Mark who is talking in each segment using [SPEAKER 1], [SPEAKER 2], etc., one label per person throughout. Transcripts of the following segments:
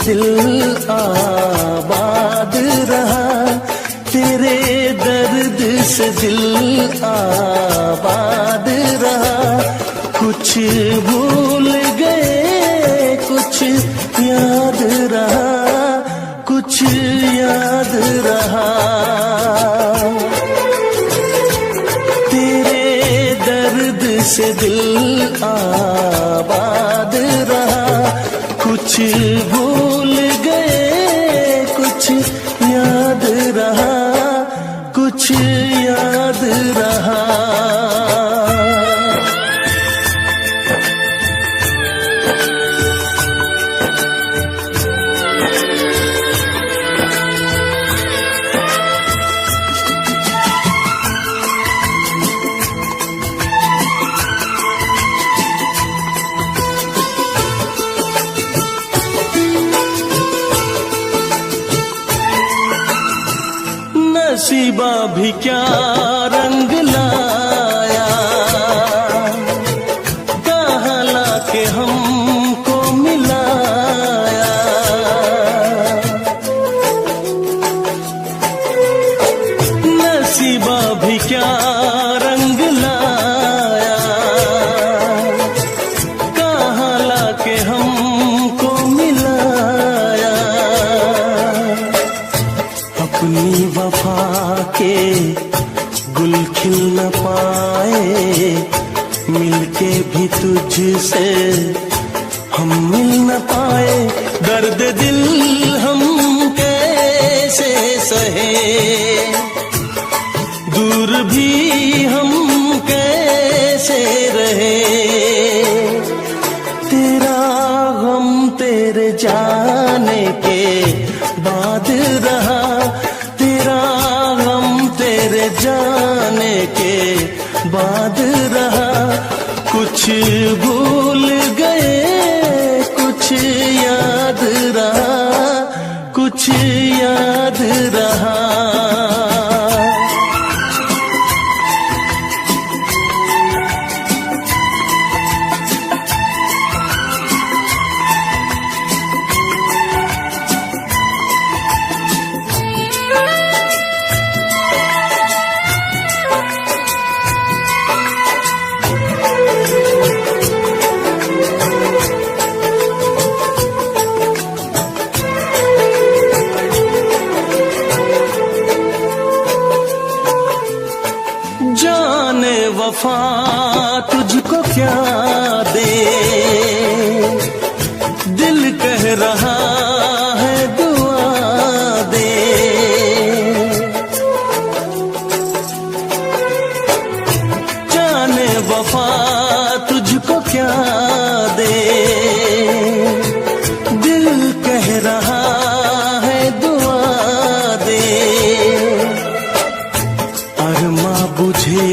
[SPEAKER 1] दिल आबाद रहा, तेरे दर्द से दिल आबाद रहा। कुछ भूल गए कुछ याद रहा, कुछ याद रहा। तेरे दर्द से दिल आबाद रहा, कुछ भूल गए कुछ याद रहा, कुछ याद रहा। नसीबा भी क्या रंग लाया, कहाँ लाके हमको मिलाया। नसीबा भी क्या रंग लाया, कहाँ लाके हमको मिलाया। अपनी वफा के गुल खिल न पाए, मिलके भी तुझसे हम मिल न पाए। दर्द दिल हम कैसे सहे, दूर भी हम कैसे रहे। तेरा गम तेरे जाने के बाद रहा, तेरा गम तेरे जाने के बाद रहा। कुछ भूल गए कुछ याद रहा, कुछ याद रहा। जाने वफा तुझको क्या दे, दिल कह रहा है दुआ दे। जाने वफा तुझको क्या दे, दिल कह रहा है दुआ दे। अरमा बुझे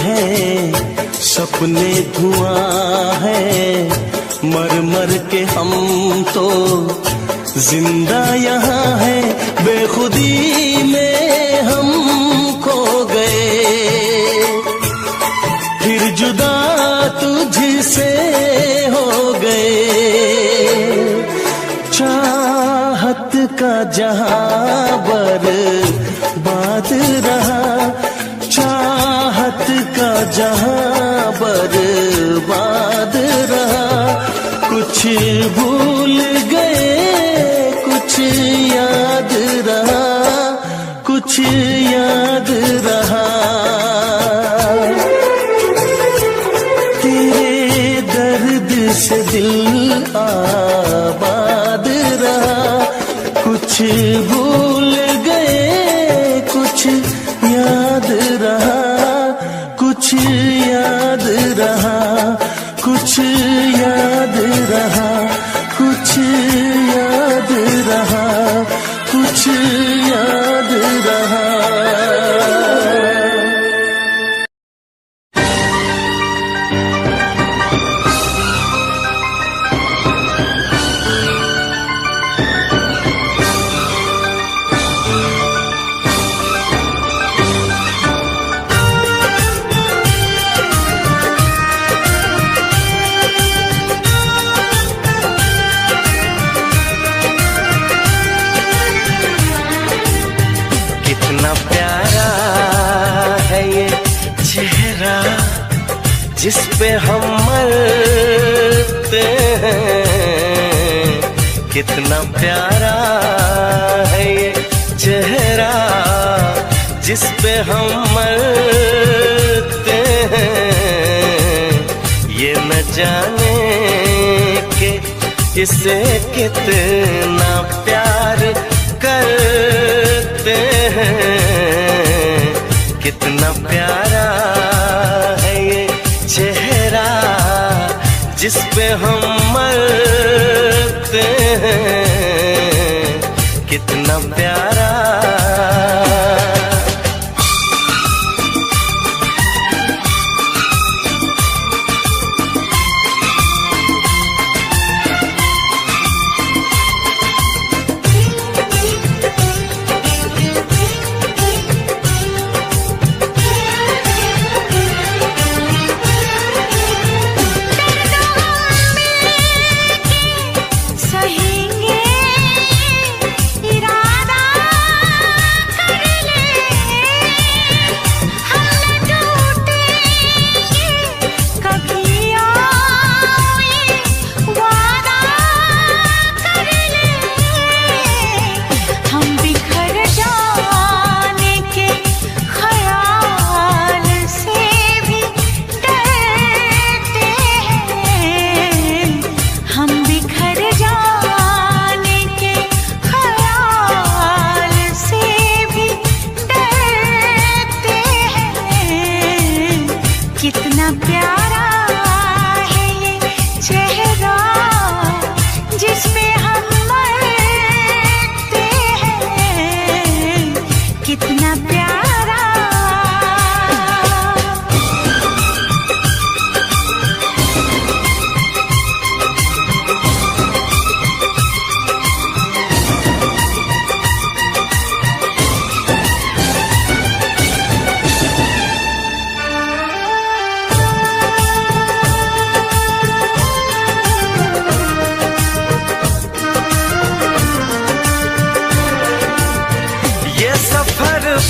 [SPEAKER 1] हैं सपने धुआं है, मर मर के हम तो जिंदा यहाँ है। बेखुदी में हम खो गए, फिर जुदा तुझसे हो गए। चाहत का जहां बर्बाद रहा, चाहत का जहां बर्बाद रहा। कुछ भूल गए कुछ याद रहा, कुछ याद रहा। तेरे दर्द से दिल आबाद रहा, कुछ भूल गए कुछ याद रहा, कुछ याद रहा, कुछ याद रहा, कुछ याद रहा, कुछ याद रहा। जिस पे हम मरते हैं। कितना प्यारा है ये चेहरा जिस पे हम मरते हैं। ये न जाने के इसे कितना प्यार करते हैं। कितना प्यारा है ये चेहरा जिस पे हम मरते हैं। कितना प्यारा।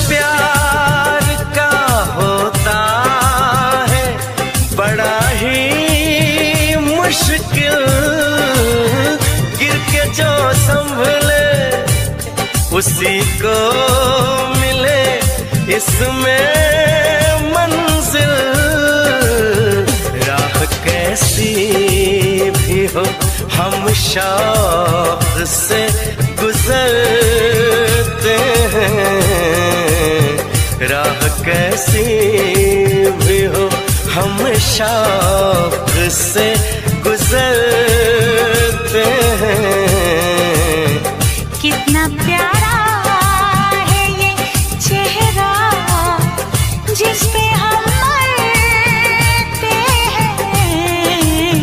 [SPEAKER 1] प्यार का होता है बड़ा ही मुश्किल। गिर के जो संभले उसी को मिले इसमें मंजिल। राह कैसी भी हो हम शौक से गुजरते हैं। राह कैसी भी हो हम शौक से गुजरते हैं।
[SPEAKER 2] कितना प्यारा है ये चेहरा जिस पे हम मरते हैं।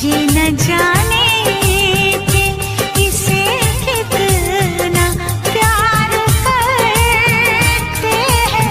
[SPEAKER 2] ये न जाने कि इसे कितना प्यार करते हैं।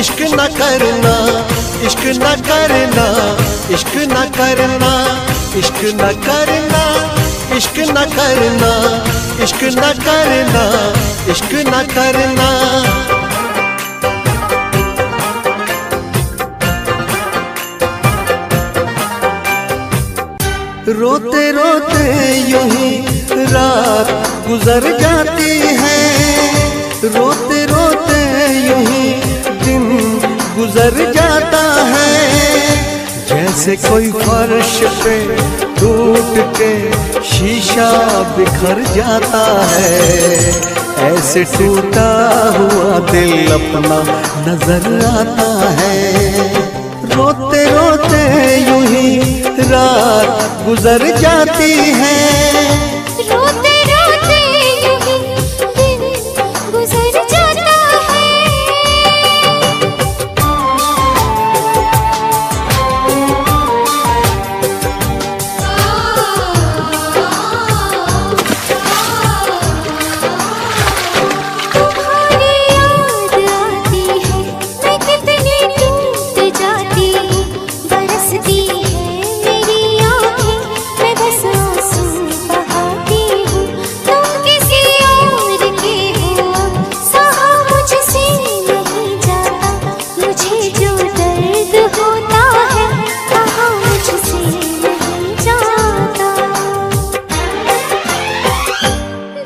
[SPEAKER 1] इश्क न करना, इश्क न करना, इश्क न करना, इश्क न करना, इश्क न करना, इश्क न करना, इश्क न करना। रोते रोते यूं ही रात गुजर जाती है, रोते रोते यूं ही दिन गुजर जाता है। जैसे कोई फर्श पे टूट के शीशा बिखर जाता है, ऐसे टूटा हुआ दिल अपना नजर आता है। रोते रोते यूं ही रात गुजर जाती है,
[SPEAKER 2] रोते रोते यूं ही दिन गुजर जाता है। तुम्हारी याद आती है, मैं कितनी टूट जाती हूँ, बरसती है मेरी आँखें, मैं बस आंसू बहाती हूँ। तुम किसी और के हो, सहा मुझसे नहीं जाता, मुझे जो दर्द होता है, कहा मुझसे नहीं जाता।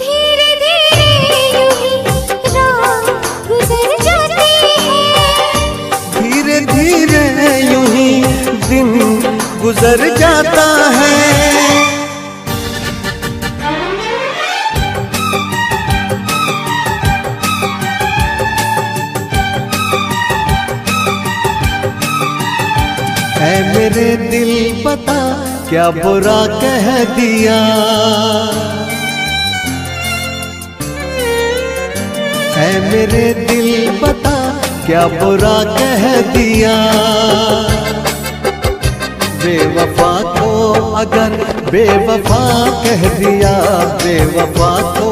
[SPEAKER 2] धीरे धीरे यूं ही रात गुजर जाती है,
[SPEAKER 1] धीरे धीरे यूं ही दिन गुजर जाता है। ऐ मेरे दिल पता क्या बुरा कह दिया, ऐ मेरे दिल पता क्या बुरा कह दिया। बेवफा को अगर बेवफा कह दिया, बेवफा को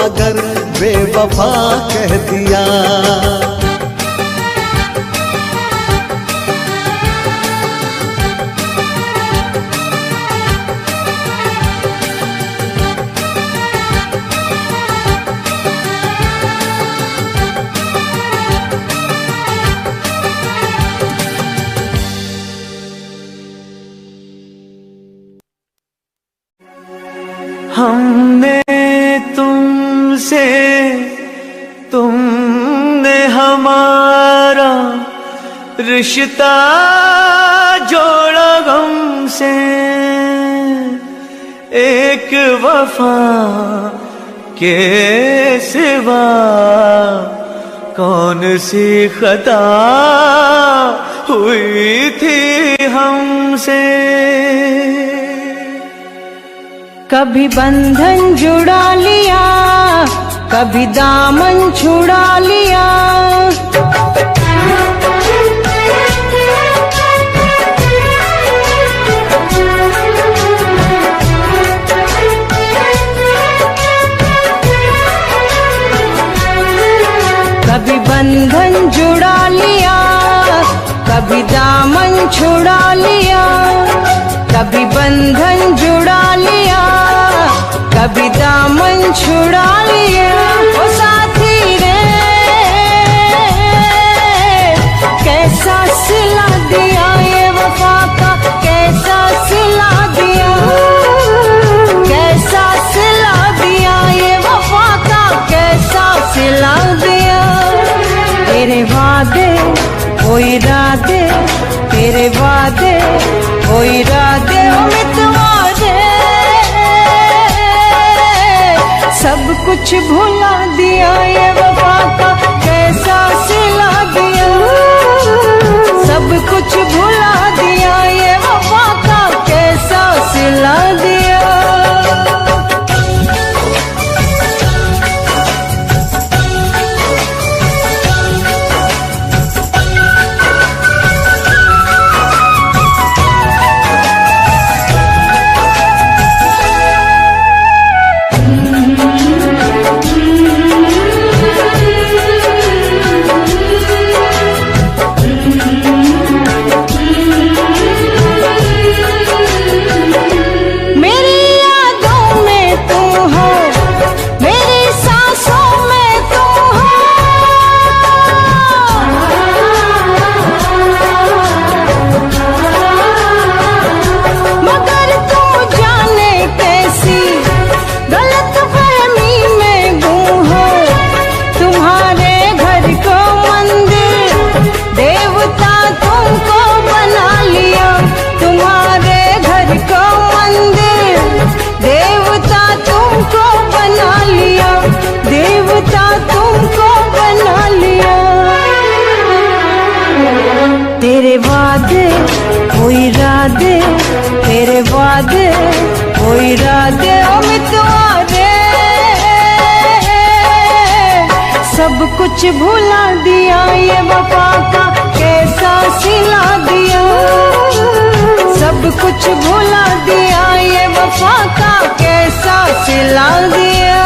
[SPEAKER 1] अगर बेवफा कह दिया। हमने तुमसे, तुमने हमारा रिश्ता जोड़ा गम से। एक वफा के सिवा कौन सी खता हुई थी हमसे।
[SPEAKER 3] कभी बंधन जुड़ा लिया, कभी दामन छुड़ा लिया। कभी बंधन जुड़ा लिया, कभी दामन छुड़ा लिया। कभी बंधन जुड़ा लिया, कभी दामन छुड़ा लिया। ओ साथी रे कैसा सिला दिया ये वफा का, कैसा सिला दिया, कैसा सिला दिया ये वफा का, कैसा सिला दिया। तेरे वादे ओ इरादे, तेरे वादे ओ इरादे ओ मितवादे, सब कुछ भुला दिया ये वफा का, कैसा सिला दिया। सब कुछ भुला दिया ये वफा का, कैसा सिला दिया। तेरे वादे वो इरादे, तेरे वादे वो इरादे उम्मीदवारे, सब कुछ भुला दिया ये वफा का कैसा सिला दिया, सब कुछ भुला दिया ये वफा का कैसा सिला दिया।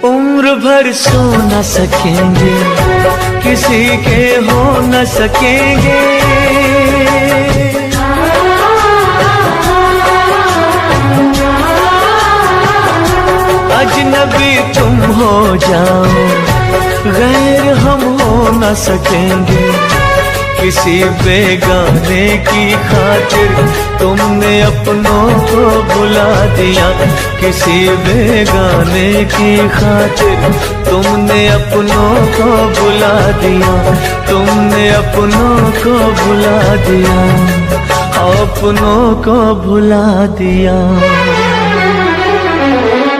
[SPEAKER 4] उम्र भर सो न सकेंगे, किसी के हो न सकेंगे, अजनबी तुम हो जाओ, गैर हम हो न सकेंगे, किसी बेगाने की खातिर तुमने अपनों को भुला दिया, किसी बेगाने की खातिर तुमने अपनों को भुला दिया, तुमने अपनों को भुला दिया, अपनों को भुला दिया।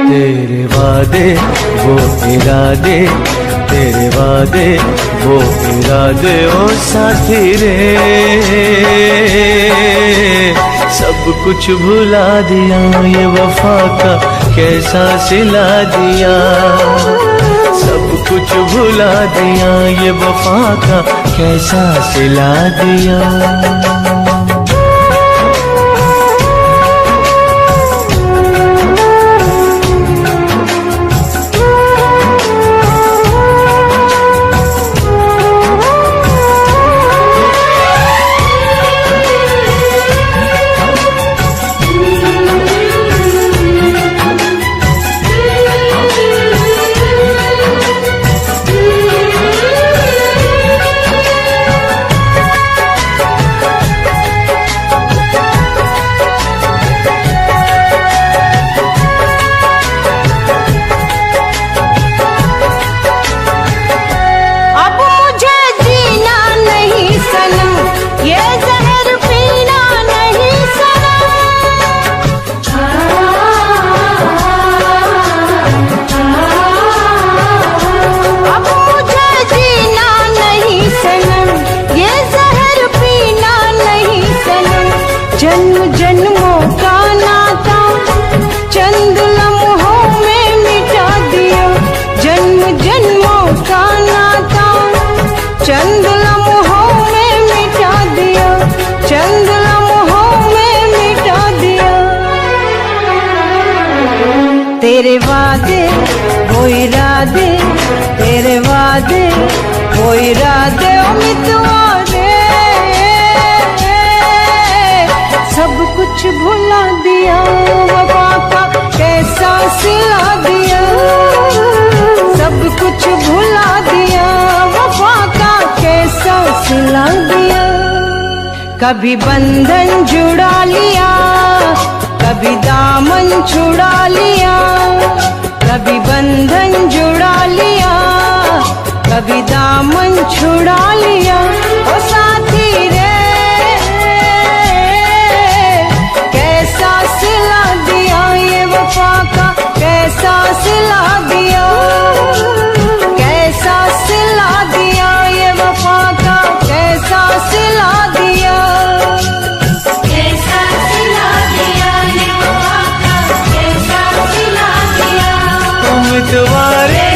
[SPEAKER 4] तेरे वादे वो इरादे, तेरे वादे वो इरादे ओ साथी रे, सब कुछ भुला दिया ये वफा का कैसा सिला दिया, सब कुछ भुला दिया ये वफा का कैसा सिला दिया। तेरे वादे वो इरादे, तेरे वादे वो इरादे उम्मीदवारे, सब कुछ भुला दिया वफा का कैसा सिला दिया, सब कुछ भुला दिया वफा का कैसा सिला दिया। कभी बंधन जुड़ा लिया, कभी दामन छुड़ा लिया, कभी बंधन जुड़ा लिया, कभी दामन छुड़ा लिया, ओ साथी रे कैसा सिला दिया ये वफा का कैसा सिला दिया, कैसा सिला दिया ये वफा का कैसा सिला दिया, कैसा सिला दिया ये वफा का कैसा सिला दिया, उम्मीदवारे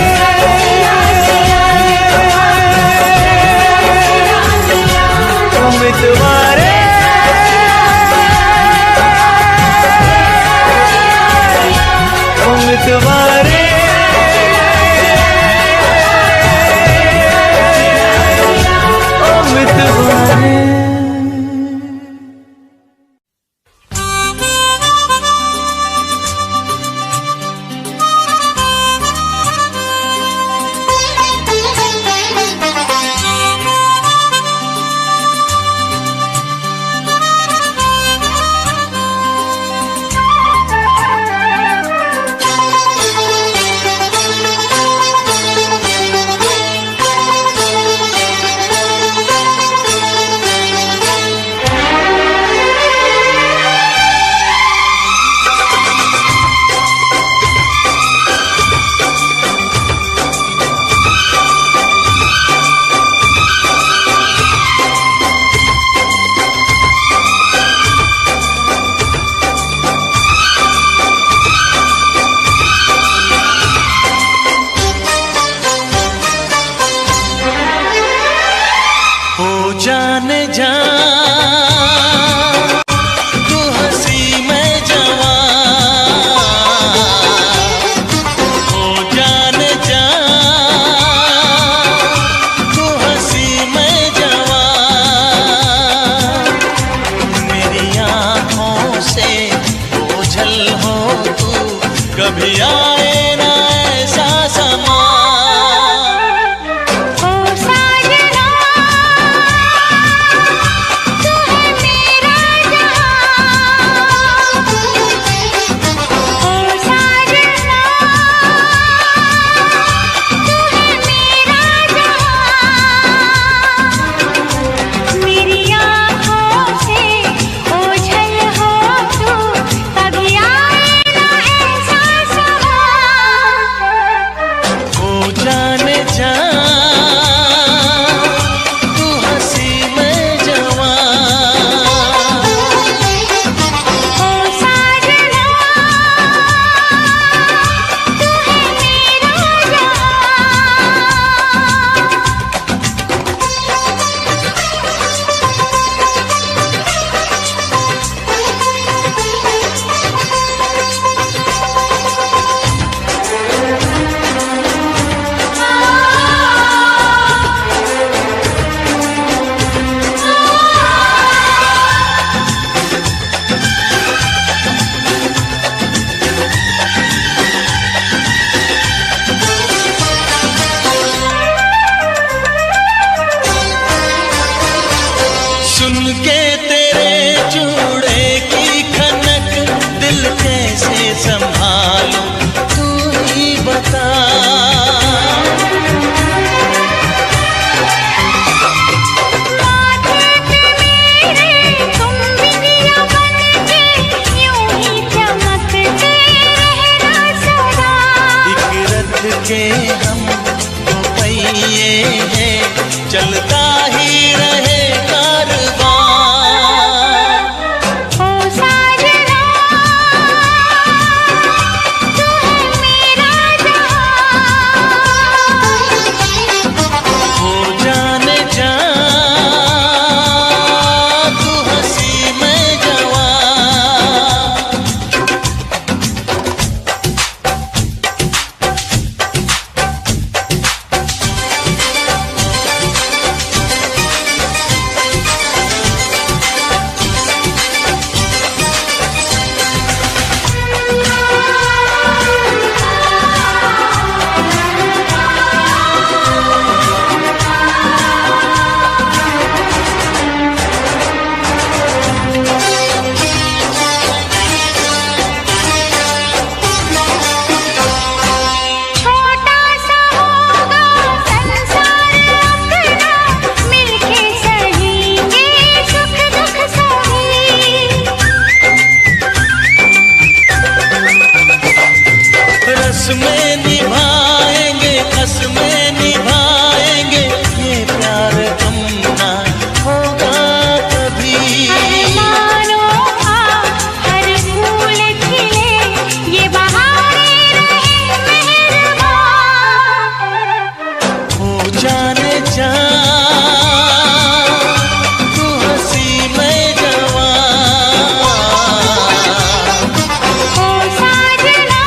[SPEAKER 5] से ओझल हो तू, कभी आए ना ऐसा समा।
[SPEAKER 2] ओ साजना तू है मेरा जहां, ओ साजना तू है मेरा जहां, मेरी आँखों से ओझल हो तू, कभी आए ना ऐसा समा।
[SPEAKER 5] ओ जाने जा तू हंसी में जवां,
[SPEAKER 2] ओ साजना तू है मेरा
[SPEAKER 5] सुन के तेरे चूड़े की खनक दिल कैसे संभालूं तू ही बता।
[SPEAKER 2] माथे पे मेरे तुम बिंदिया बनके यूं ही चमकते रहना सदा।
[SPEAKER 5] एक रथ के हम दो पहिए हैं, चलता ही रहे कारवां।
[SPEAKER 2] ओ साजना तू है मेरा जहां,
[SPEAKER 5] हो जाने जा तू हंसी में जवां।
[SPEAKER 2] छोटा सा होगा संसार अपना, मिलके सहेंगे सुख दुख सही।
[SPEAKER 5] रस्में निभाएंगे, कसमें निभाएंगे, ये प्यार अपना होगा कभी।
[SPEAKER 2] अरमानों का हर फूल खिले, ये बहारे रहे मेहरबान।
[SPEAKER 5] हो जाने जा तू हंसी में जवां।
[SPEAKER 2] ओ साजना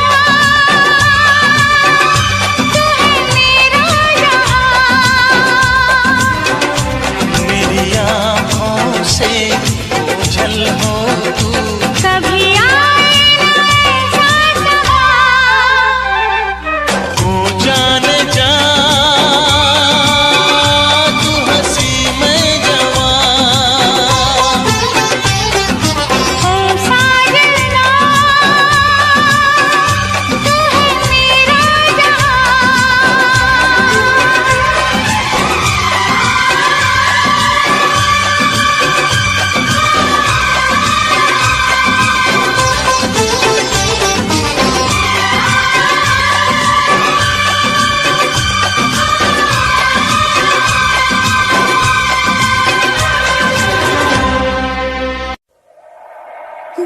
[SPEAKER 2] तू है मेरा जहां,
[SPEAKER 5] मेरी आँखों से ओझल हो तू,
[SPEAKER 2] कभी आए ना ऐसा समा।
[SPEAKER 5] हो जाने जा तू हंसी में जवां।
[SPEAKER 2] ओ साजना तू है मेरा जहां।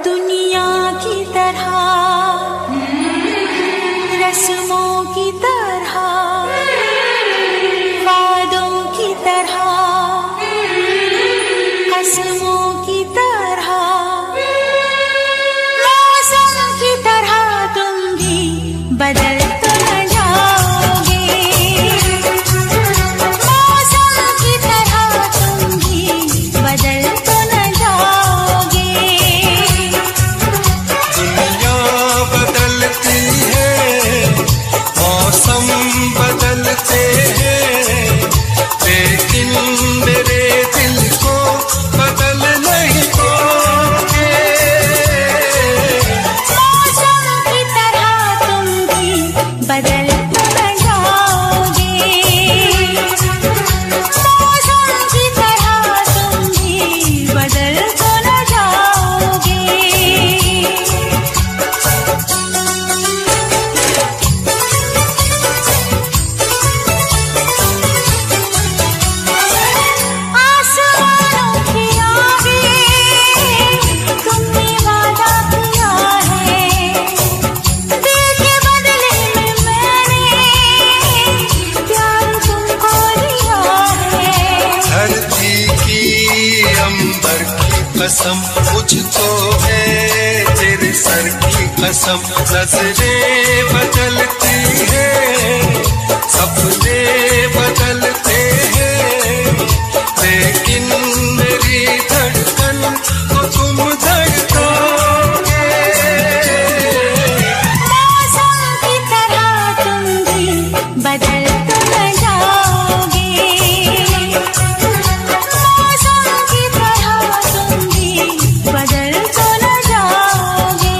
[SPEAKER 2] दुनिया की तरह रस्मों की तरह वादों की तरह कसमों की तरह मौसम की तरह तुम भी बदल तो न जाओगे। मौसम की तरह तुम भी बदल तो न जाओगे।
[SPEAKER 6] मुझको है तेरे सर की कसम, नजरें बदलती है, सपने बदलते हैं, लेकिन मेरी धड़कन को तुम धड़कोगे।
[SPEAKER 2] मौसम की तरह तुम भी बदल तो न जाओगे, मौसम की तरह तुम भी बदल तो न जाओगे।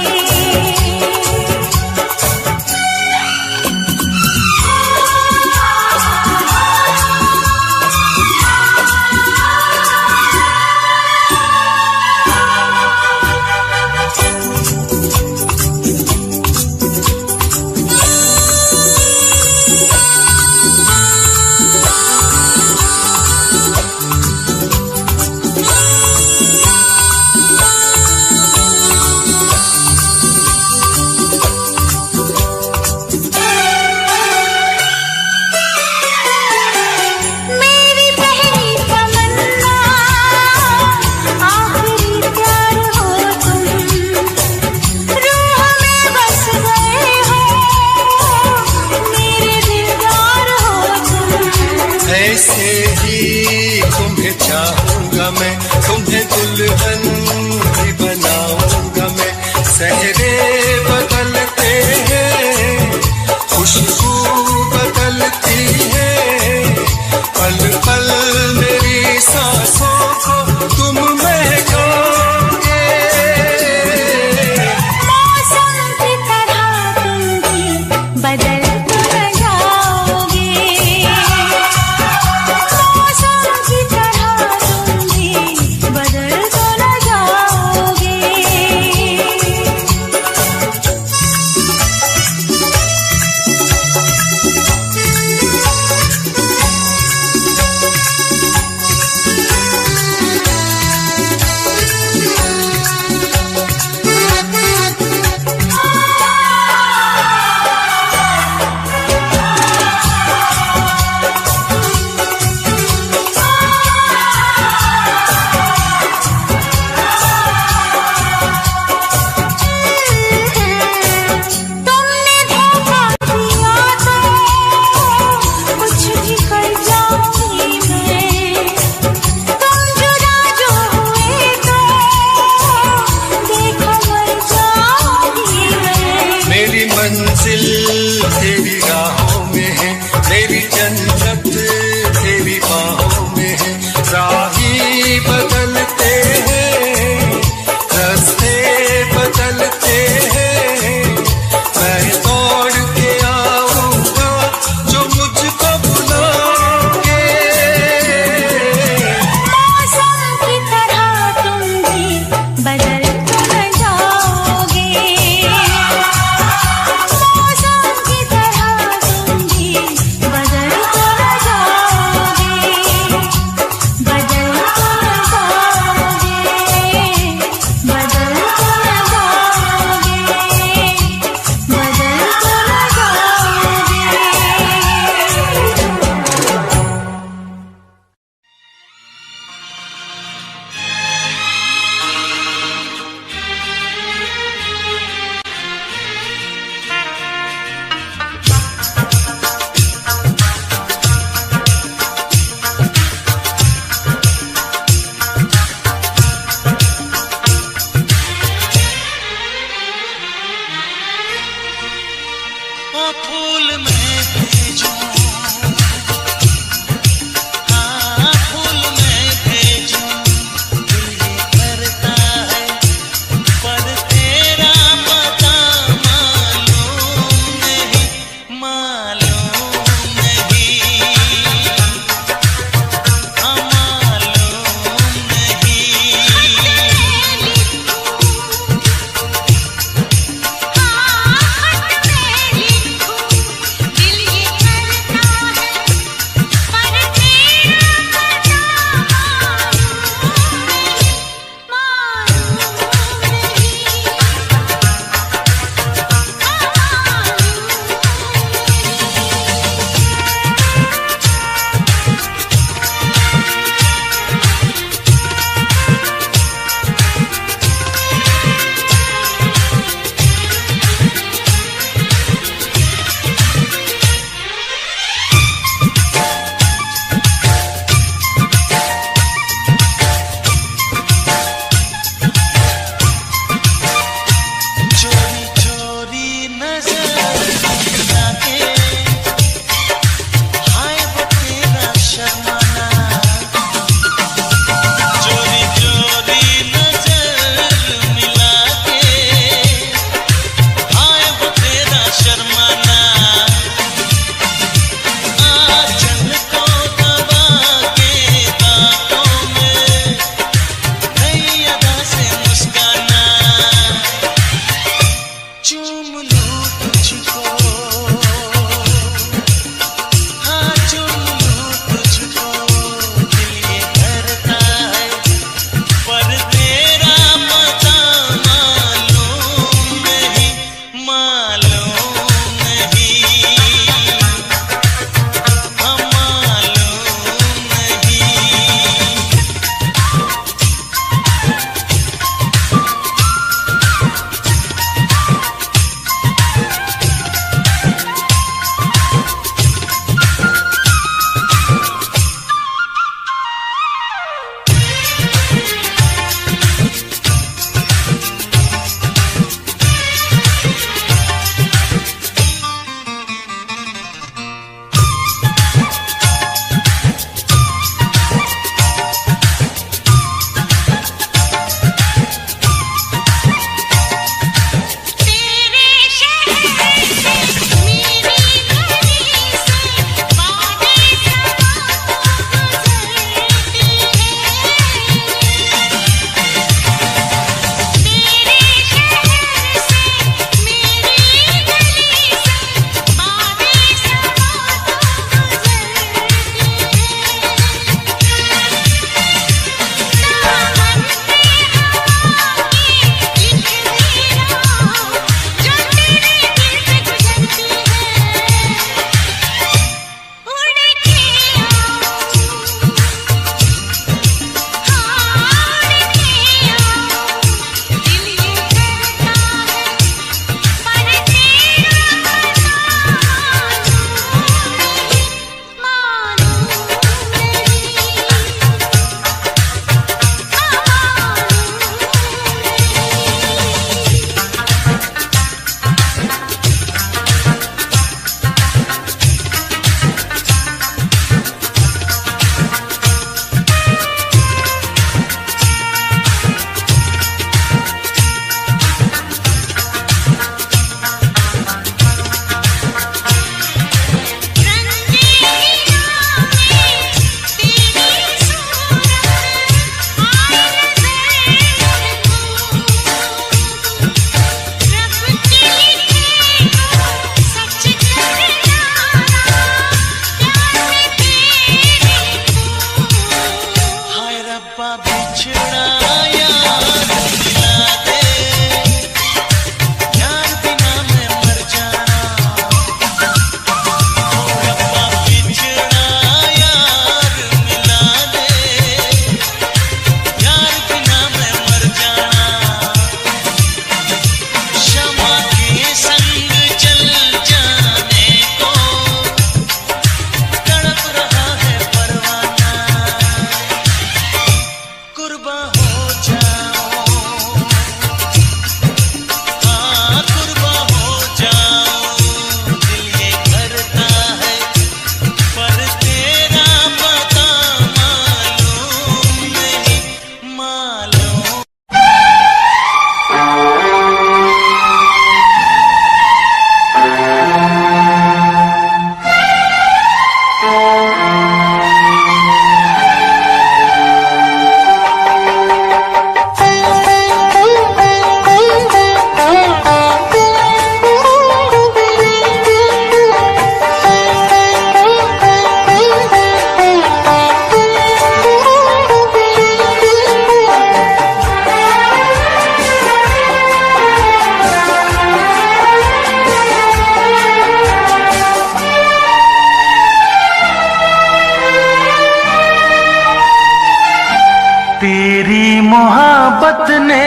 [SPEAKER 5] मोहब्बत ने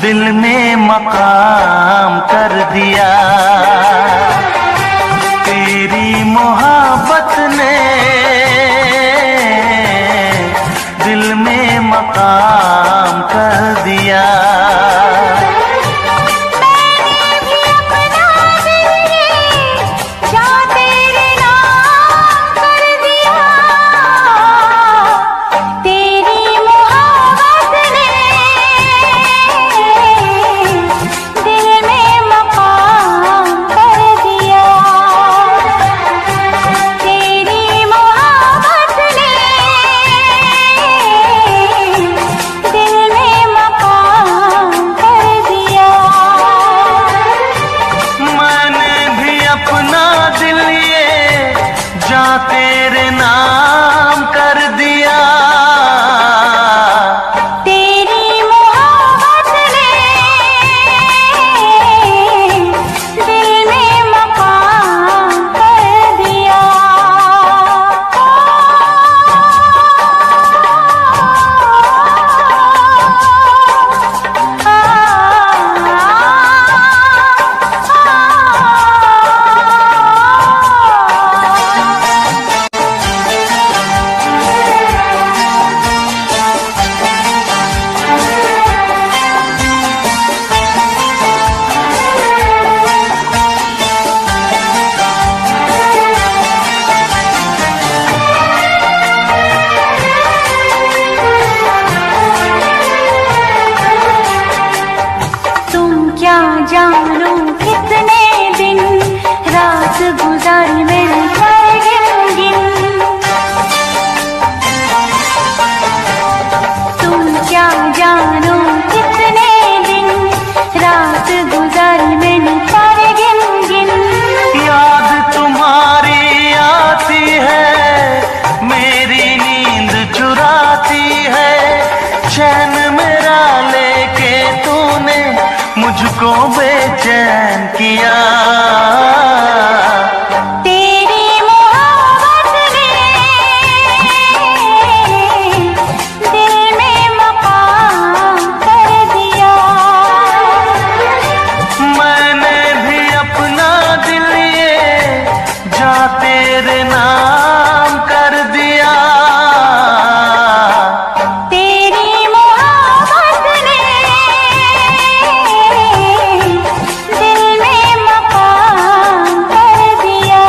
[SPEAKER 5] दिल में मकाम कर दिया, तेरी मोहब्बत ने दिल में मकाम कर दिया। तेरे नाम कर दिया,
[SPEAKER 2] तेरी मोहब्बत ने दिल में मकाम कर दिया। क्या जानू कितने दिन रात गुजारी मिलकर गिन गिन, तुम क्या जानू कितने दिन रात गुजारी मिलकर गिन गिन।
[SPEAKER 5] याद तुम्हारी आती है, मेरी नींद चुराती है, चैन मेरा लेके तूने मुझको बेचैन किया,
[SPEAKER 2] तेरी मोहब्बत ने दिल में मकाम कर दिया।
[SPEAKER 5] मैंने भी अपना दिल ये जा तेरे नाम कर दिया,
[SPEAKER 2] तेरी मोहब्बत ने दिल में मकाम कर दिया।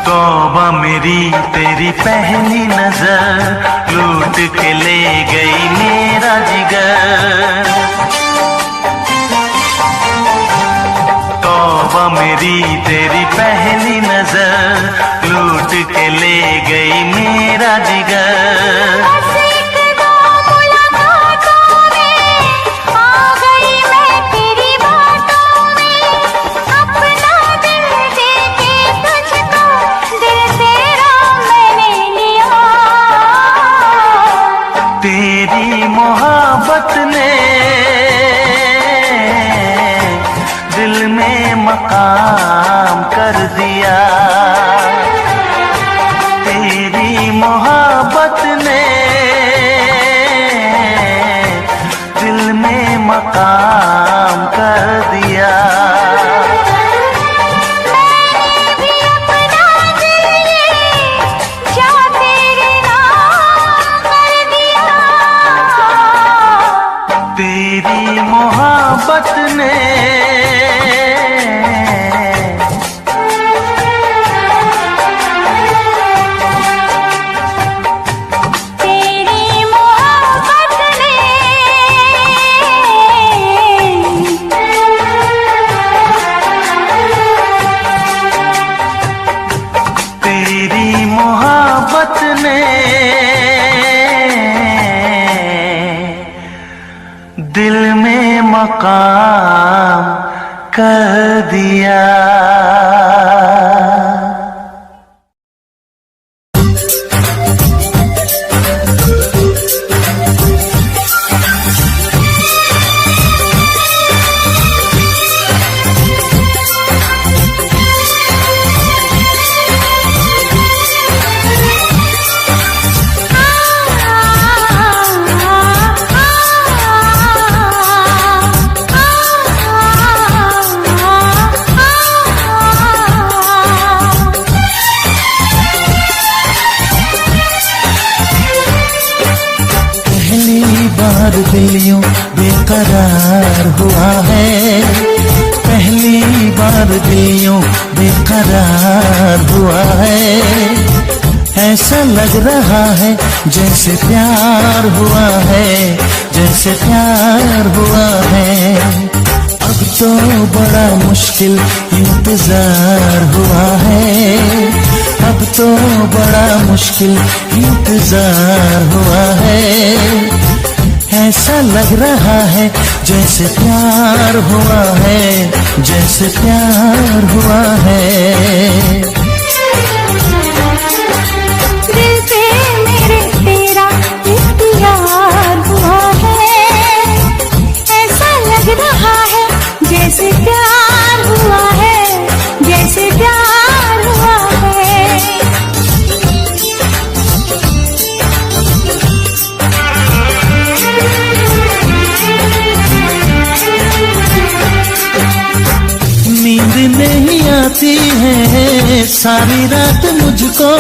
[SPEAKER 5] तौबा मेरी तेरी पहली नजर लूट के ले गई मेरा जिगर, तौबा मेरी तेरी पहली नजर लूट के ले गई मेरा जिगर। तेरी मोहब्बत ने दिल में मकाम कर दिया, तेरी मोहब्बत ने दिल में मकाम कर दिया। तेरी मोहब्बत ने मकाम कर दिया।
[SPEAKER 7] दिल यूं बेकरार हुआ है, पहली बार दिल यूं बेकरार हुआ है। ऐसा लग रहा है जैसे प्यार हुआ है, जैसे प्यार हुआ है। अब तो बड़ा मुश्किल इंतजार हुआ है, अब तो बड़ा मुश्किल इंतजार हुआ है। ऐसा लग रहा है जैसे प्यार हुआ है, जैसे प्यार हुआ है।
[SPEAKER 2] दिल पे मेरे तेरा इख्तियार हुआ है, ऐसा लग रहा है जैसे प्यार हुआ है, जैसे प्यार हुआ है।
[SPEAKER 7] नींद नहीं आती है सारी रात मुझको,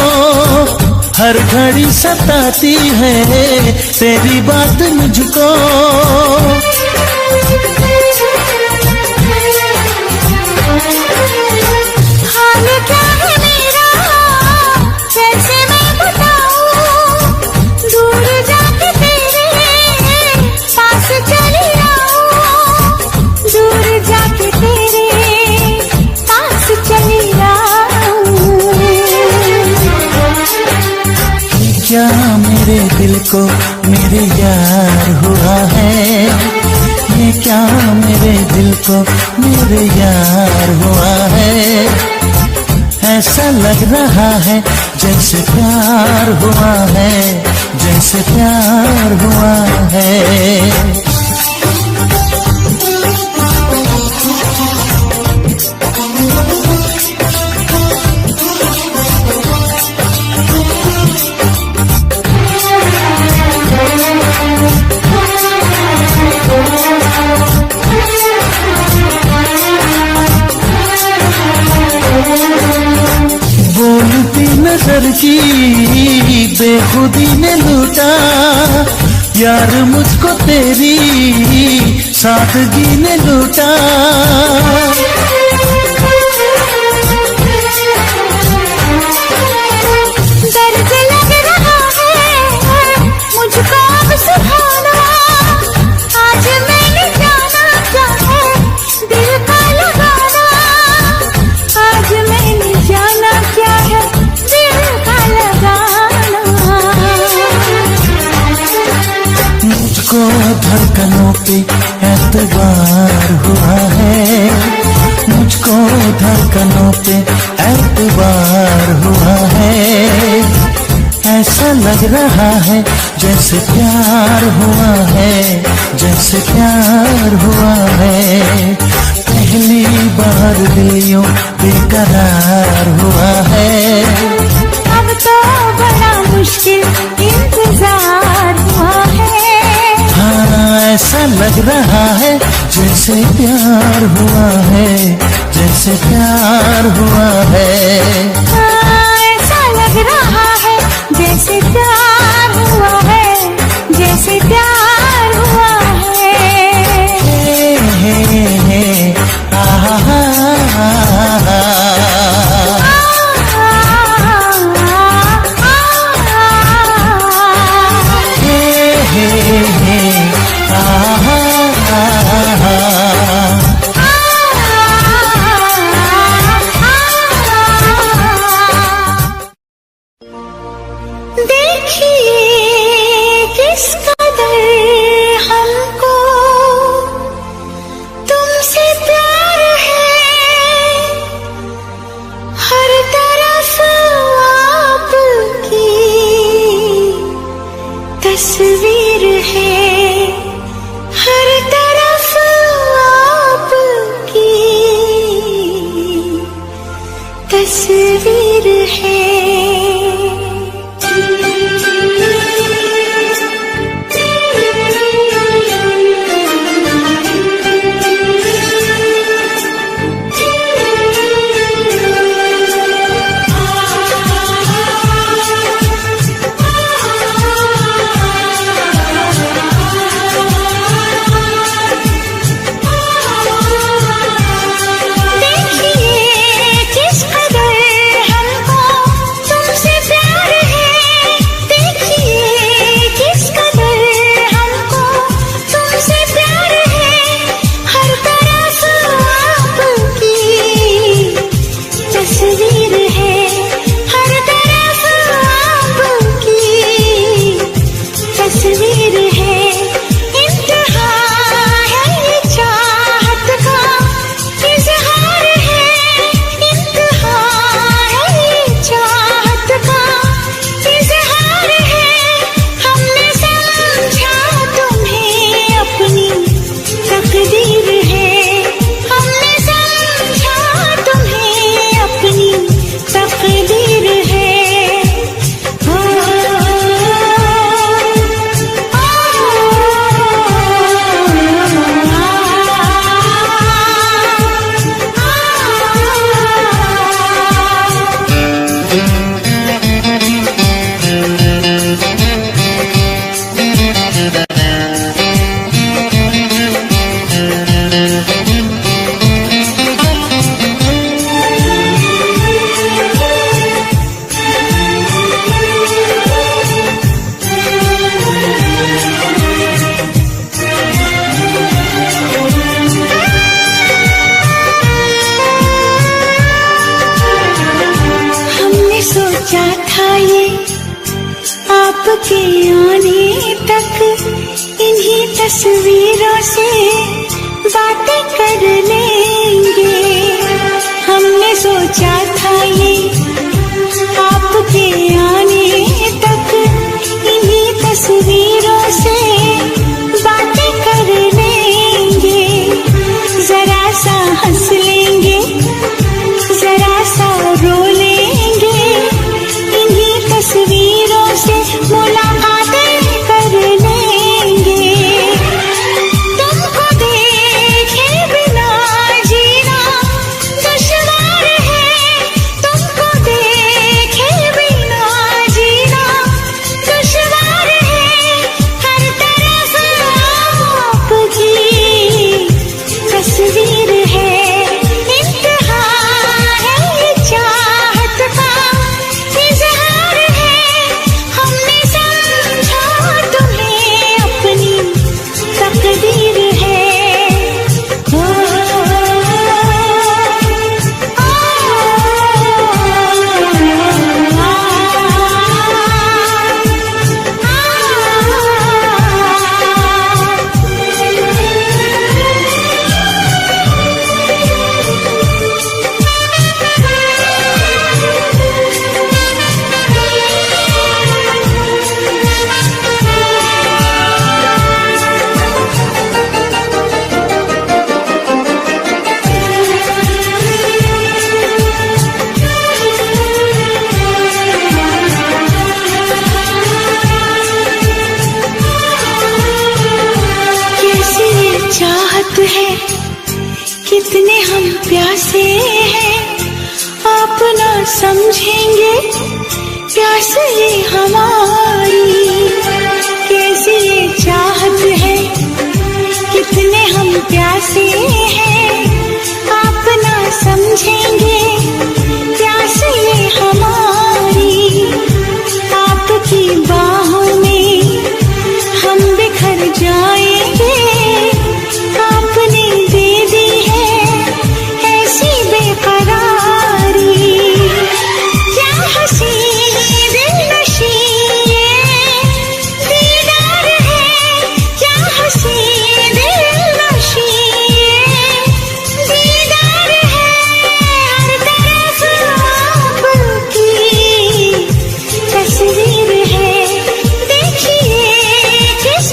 [SPEAKER 7] हर घड़ी सताती है तेरी बात मुझको।
[SPEAKER 2] हाल क्या है मेरा कैसे मैं बताऊं, दूर जाके तेरे पास चली आऊं, दूर जाके तेरे पास चली आऊं।
[SPEAKER 7] क्या मेरे दिल को मेरे यार हुआ है, ये क्या मेरे दिल को मेरे यार हुआ है। ऐसा लग रहा है जैसे प्यार हुआ है, जैसे प्यार हुआ है। बोलती नजर की बेखुदी ने लूटा, यार मुझको तेरी सादगी ने लूटा।
[SPEAKER 2] दर्द लग रहा है मुझको अब सुहाना, आज मैंने जाना क्या है दिल का लगाना, आज मैंने जाना क्या है दिल का लगाना।
[SPEAKER 7] मुझको धड़कनों पे एतबार हुआ है, मुझको धड़कनों पे एतबार हुआ है। ऐसा लग रहा है जैसे प्यार हुआ है, जैसे प्यार हुआ है। पहली बार दिल यूं बेकरार हुआ है,
[SPEAKER 2] अब तो बड़ा मुश्किल इंतजार हुआ है।
[SPEAKER 7] हाँ ऐसा लग रहा है जैसे प्यार हुआ है, जैसे प्यार हुआ है।
[SPEAKER 2] ऐसा लग रहा है जैसे प्यार हुआ है, जैसे प्यार हुआ है।
[SPEAKER 7] हे आहा
[SPEAKER 2] तस्वीर है हर तरफ आपकी तस्वीर है। आपके आने तक इन्हीं तस्वीरों से बातें कर लेंगे। हमने सोचा था ये आपके आने तक इन्हीं तस्वीरों से बातें कर लेंगे। जरा सा हंस लेंगे, जरा सा रो लेंगे, इन्हीं तस्वीरों से मुलाकातें कर लेंगे। तुमको देखे बिना जीना दुश्वार है, तुमको देखे बिना जीना दुश्वार है। हर तरफ आपकी तस्वीर है, इंतहा है ये चाहत का इजहार है। हमने समझा तुम्हें अपनी तकदीर है। कैसी ये चाहत है, कितने हम प्यासे हैं, आप ना समझेंगे प्यास ये हमारी। कैसी ये चाहत है, कितने हम प्यासे हैं, आप ना समझेंगे प्यास ये हमारी। आपकी बाहों में हम बिखर जाएंगे, आपने दे दी है ऐसी बेकरारी। क्या हंसी दिलनशी ये दीदार है, क्या हंसी दिलनशी ये दीदार है। हर तरफ आपकी तस्वीर है, देखिए किस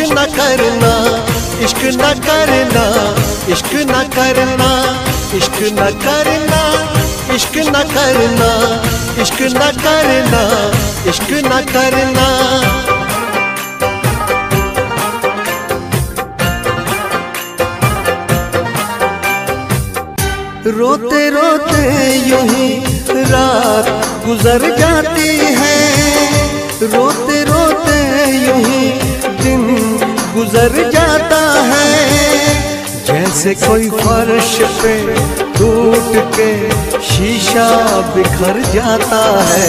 [SPEAKER 1] न करना, इश्क न करना, इश्क न करना, इश्क न करना, इश्क न करना, इश्क न करना, इश्क न करना। रोते रोते यूं ही रात गुजर जाती है, रोते रोते यूं ही दिन गुजर जाता है। जैसे कोई फर्श पे टूट के शीशा बिखर जाता है,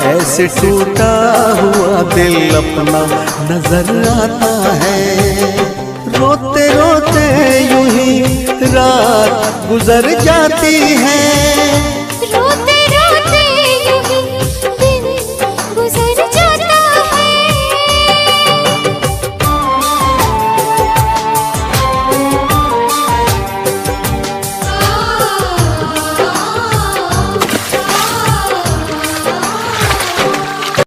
[SPEAKER 1] ऐसे टूटा हुआ दिल अपना नजर आता है। रोते रोते यूं ही रात गुजर जाती है,
[SPEAKER 2] रोते रोते यूं ही दिन गुजर जाता है।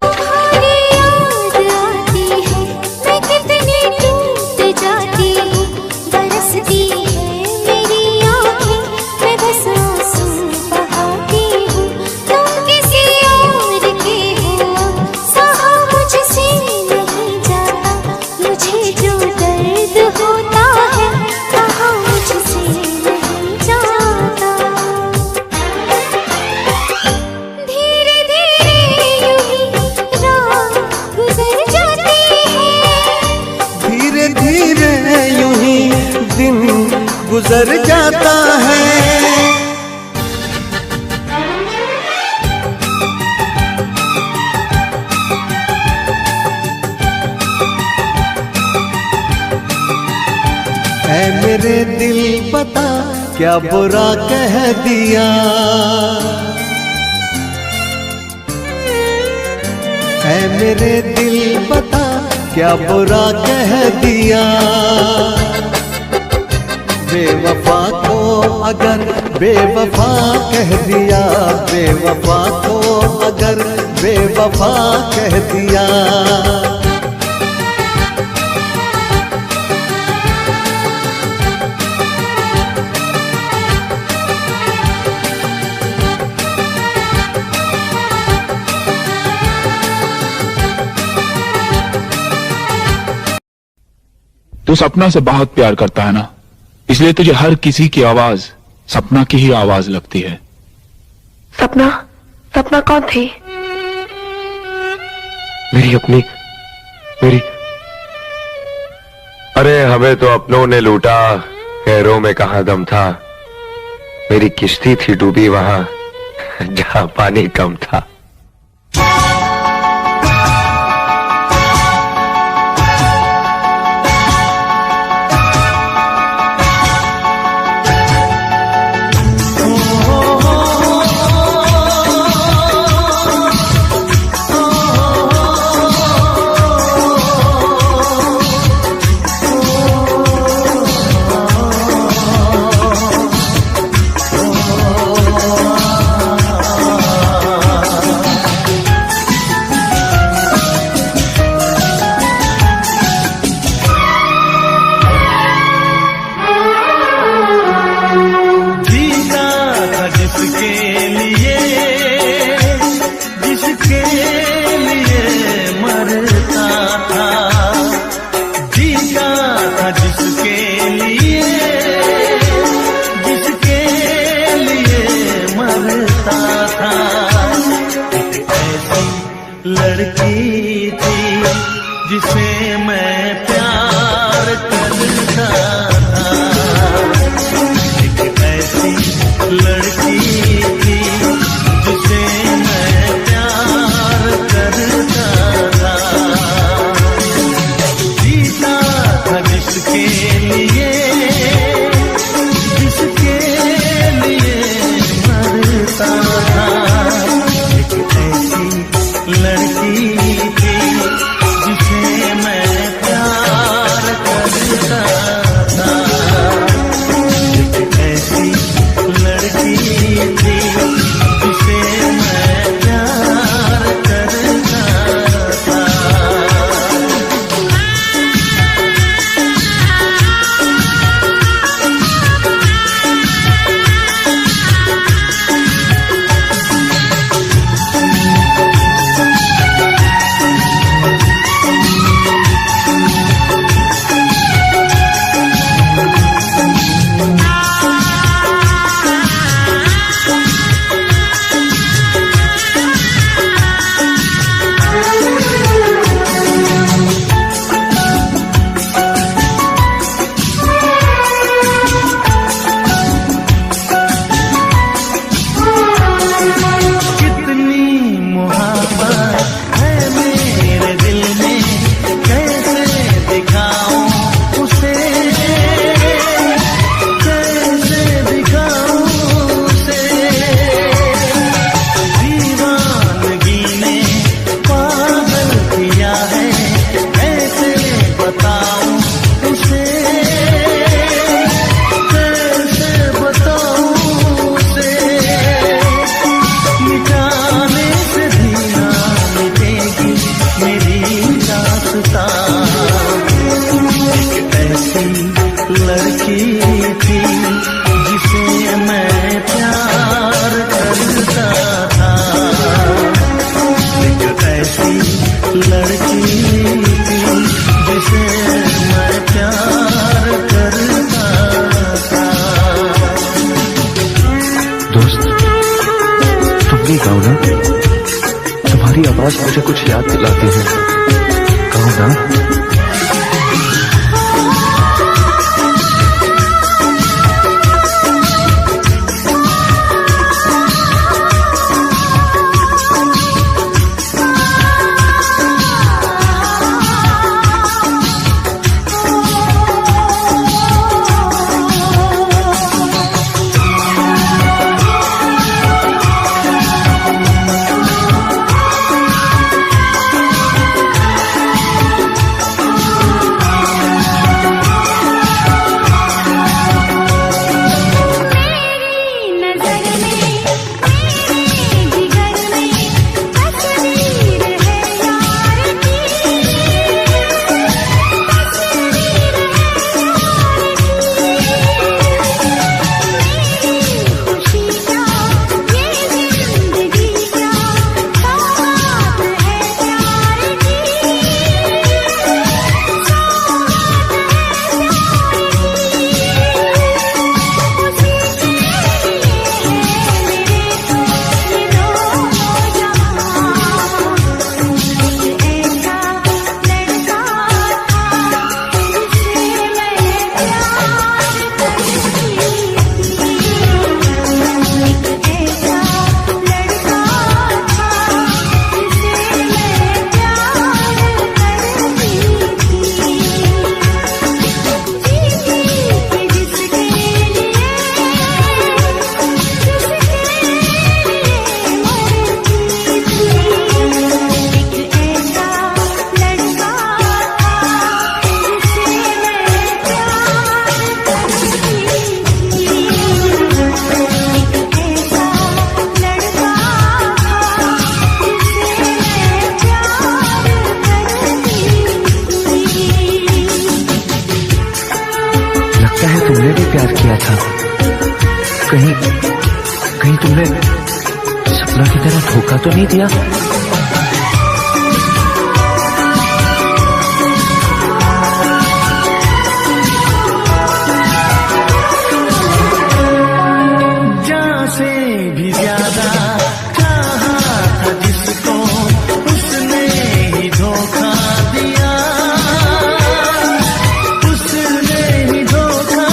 [SPEAKER 2] तुम्हारी याद आती है, मैं कितनी टूट जाती हूँ। बरसती है मेरी आँखें, मैं बस आंसू बहाती हूँ। तुम किसी और के हो, सहा मुझसे नहीं जाता। मुझे जो दर्द होता है, कहा मुझसे नहीं जाता। धीरे धीरे यूं ही रात गुजर जाती है,
[SPEAKER 1] धीरे धीरे यूं ही दिन गुजर जाता है। ऐ मेरे दिल बता क्या बुरा कह दिया, ऐ मेरे दिल बता क्या बुरा कह दिया। बेवफा को अगर बेवफा कह दिया, बेवफा को अगर बेवफा कह दिया।
[SPEAKER 8] तू सपना से बहुत प्यार करता है ना, इसलिए तुझे हर किसी की आवाज सपना की ही आवाज लगती है।
[SPEAKER 9] सपना, सपना कौन थी?
[SPEAKER 10] मेरी अपनी, मेरी। अरे हमें तो अपनों ने लूटा, गैरों में कहां दम था। मेरी किश्ती थी डूबी वहां जहां पानी कम था।
[SPEAKER 7] लड़की थी जिसे मैं प्यार करता था, एक ऐसी लड़की थी जिसे मैं प्यार करता था। जीता था जिसके लिए, जिसके लिए मरता था। एक ऐसी लड़की थी जिसे मैं प्यार करता था।
[SPEAKER 10] दोस्त, तुम भी गाओ ना, तुम्हारी आवाज मुझे कुछ याद दिलाती है, गाओ ना। तुमने भी प्यार किया था, कहीं तुमने सपना की तरह धोखा तो नहीं दिया?
[SPEAKER 7] जान से भी ज्यादा चाहा था जिसको, उसने ही धोखा दिया, उसने ही धोखा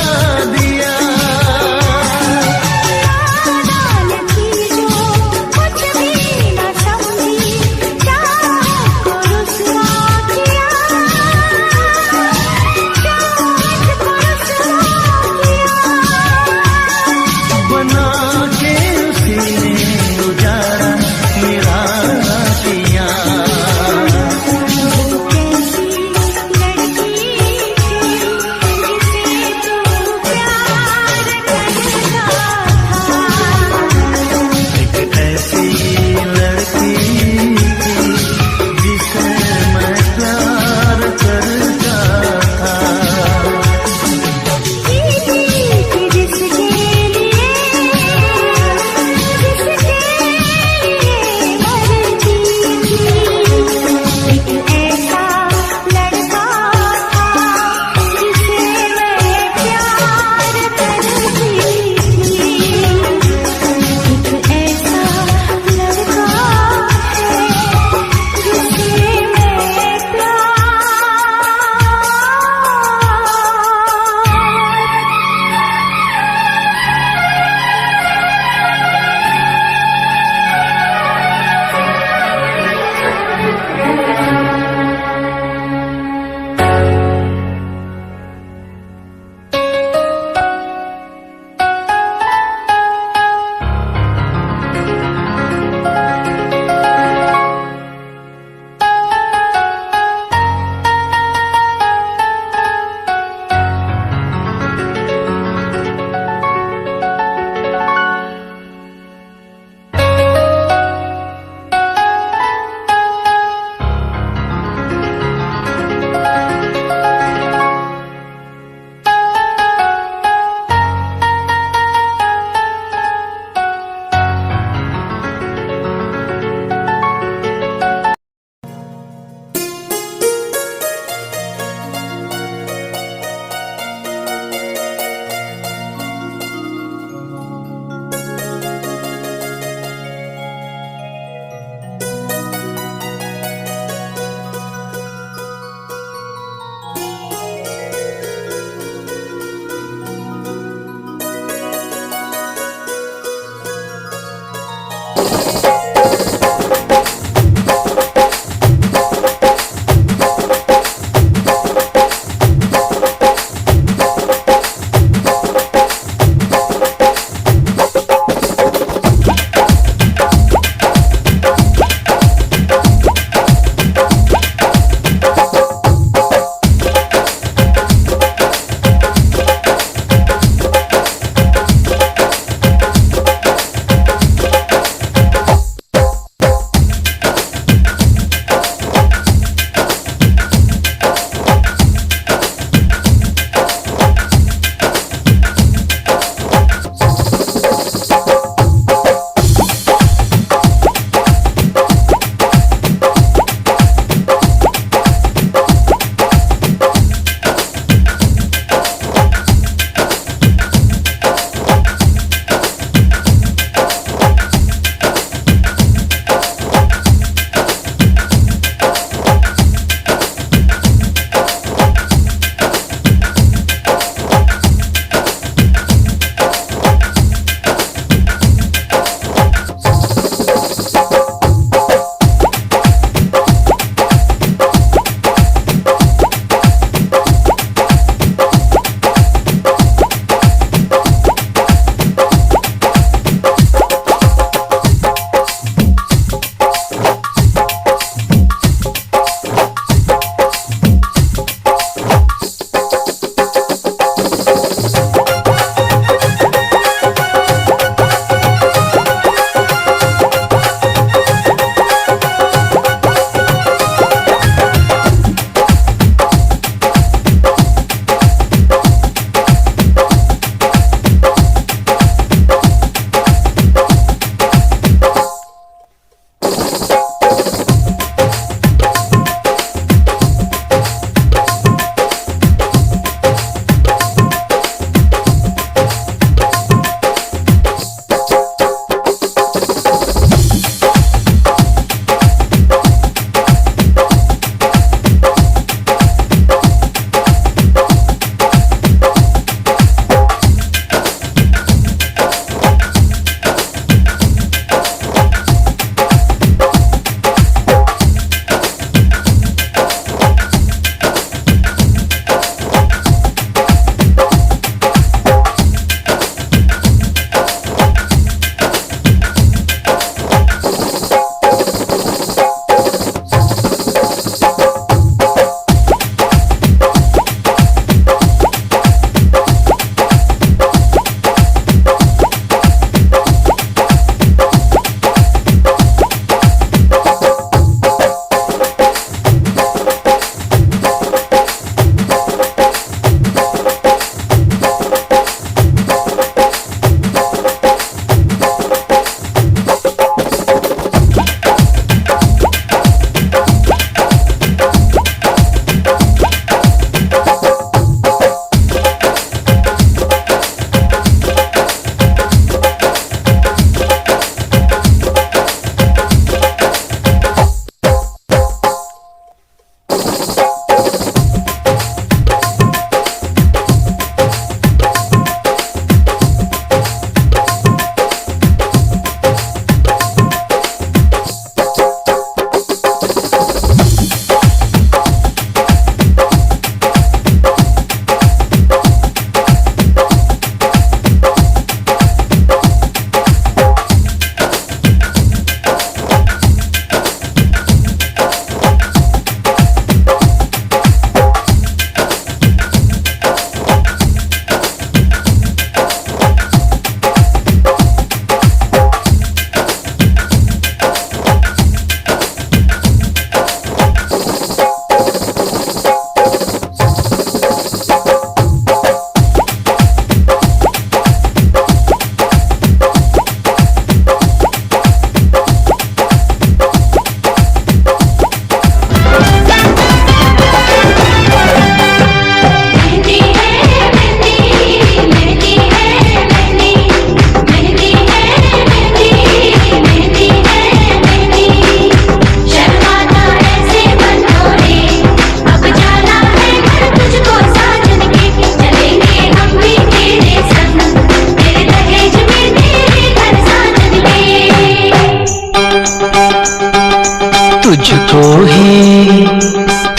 [SPEAKER 7] दिया।
[SPEAKER 2] कुछ भी न समझी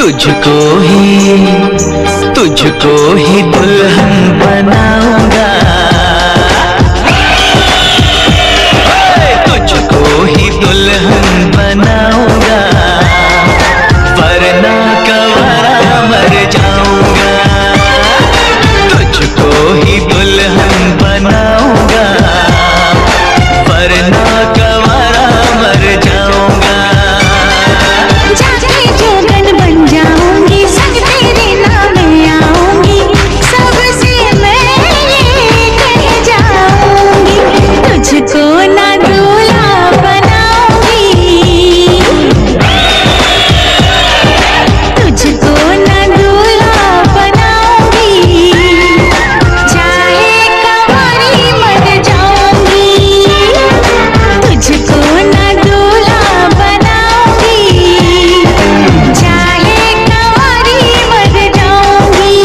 [SPEAKER 7] तुझको ही दुल्हन बनाऊंगा, तुझको ही दुल्हन बनाऊंगा, वरना कवारा मर जाऊंगा। तुझको ही दुल्हन बनाऊंगा, वरना कवारा मर जाऊंगा।
[SPEAKER 2] जाके जोगन बन जाऊंगी, संग तेरे नाम आऊंगी, सबसे मैं ये कह जाऊंगी, तुझको ना दूल्हा बनाऊंगी, तुझको ना दूल्हा बनाऊंगी, चाहे कंवारी मर जाऊंगी, तुझको ना दूल्हा बनाऊंगी, चाहे कंवारी मर जाऊंगी।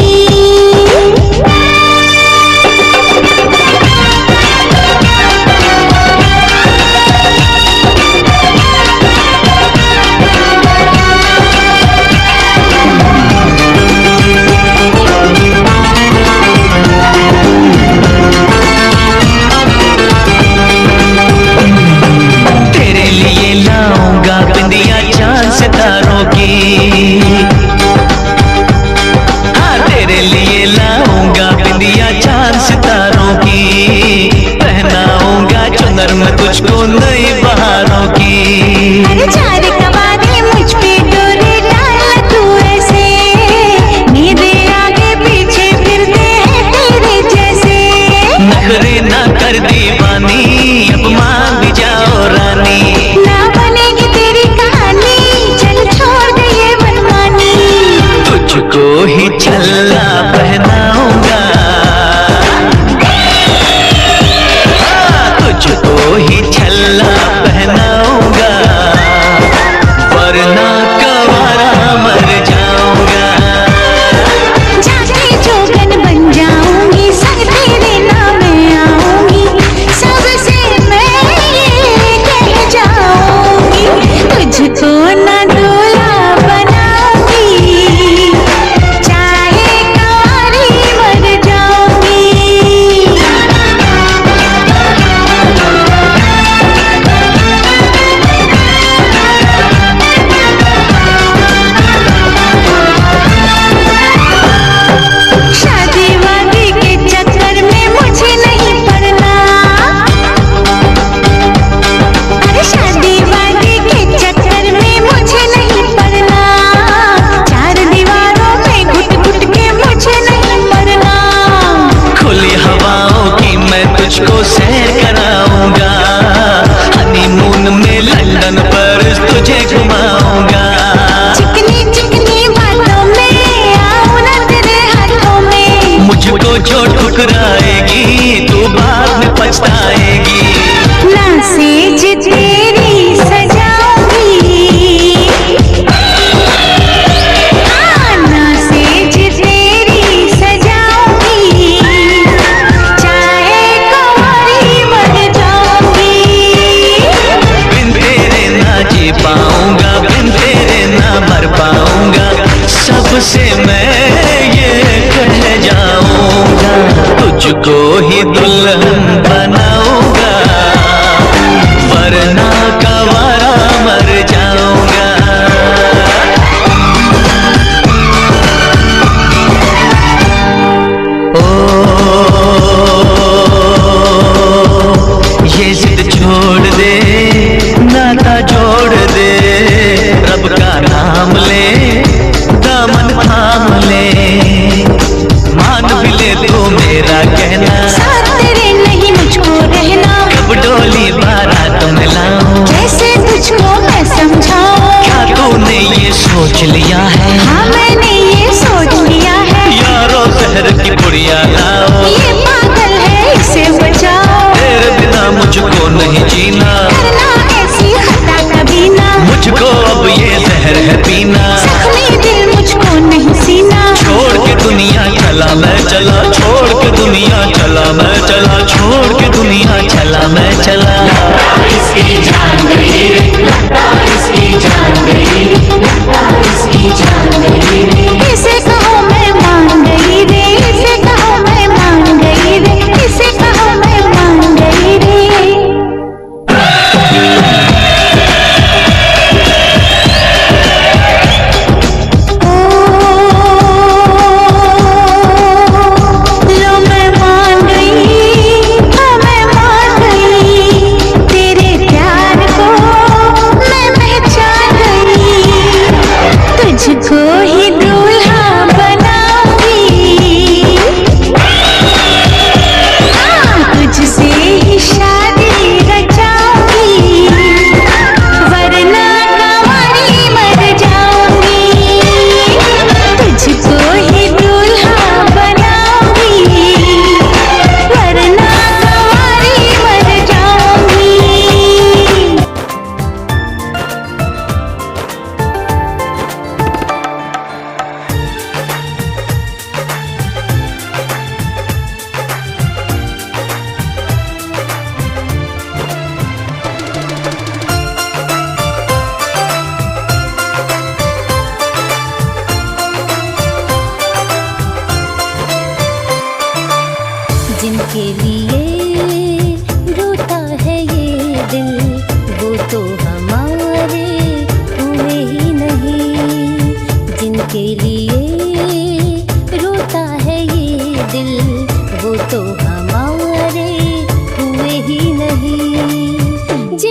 [SPEAKER 7] तेरे लिए लाऊंगा बिंदिया चांद सितारों की, हाँ तेरे लिए लाऊंगा बिंदिया चांद सितारों की, पहनाऊंगा चुनर में तुझको नई बहारों की।
[SPEAKER 2] अरे चार कवारे मुझ पे डोरे डाल तू ऐसे, मेरे आगे पीछे फिरते हैं तेरे जैसे,
[SPEAKER 7] नखरे ना कर दीवानी, अब मान भी जाओ रानी।
[SPEAKER 2] ना बनेगी तेरी कहानी, चल छोड़ दे ये मनमानी,
[SPEAKER 7] तुझको ही छल्ला पहनाऊंगा, तुझको ही छल्ला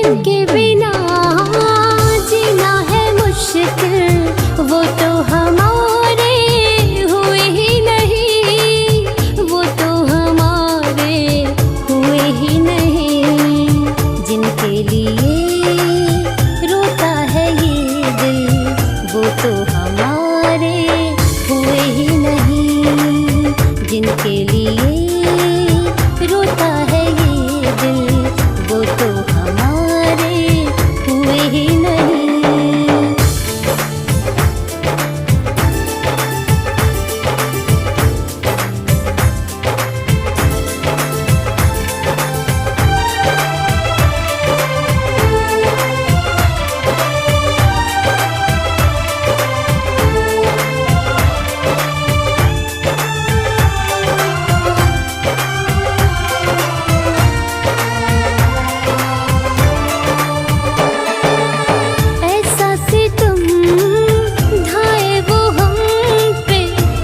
[SPEAKER 2] जिनके बिना जीना है मुश्किल वो तो हमारे हुए ही नहीं, वो तो हमारे हुए ही नहीं। जिनके लिए रोता है ये दिल वो तो हमारे हुए ही नहीं। जिनके लिए रोता है ये दिल वो तो हमारे हुए ही नहीं। ऐसा सितम ढाए वो हम पे,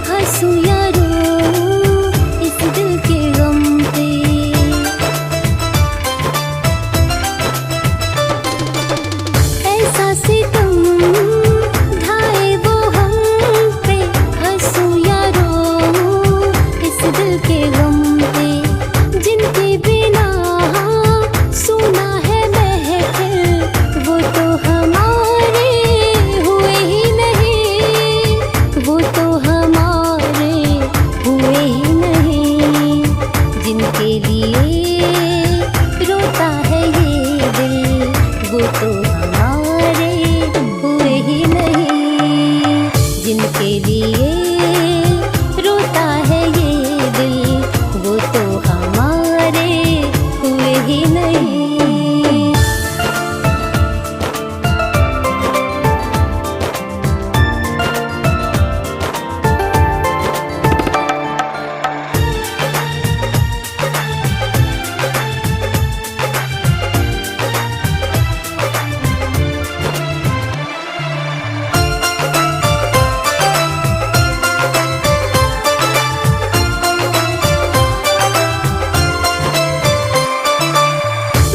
[SPEAKER 2] हंसू या रोऊं इस दिल के गम पे। ऐसा सितम ढाए वो हम पे, हंसू या रोऊं इस दिल के गम पे। जिनके बिना सुना है महफिल वो तो हमारे हुए ही नहीं, वो तो हमारे हुए ही नहीं। जिनके लिए रोता है ये दिल वो तो हमारे हुए ही नहीं। जिनके लिए रोता है ये दिल वो तो हमारे हुए ही नहीं।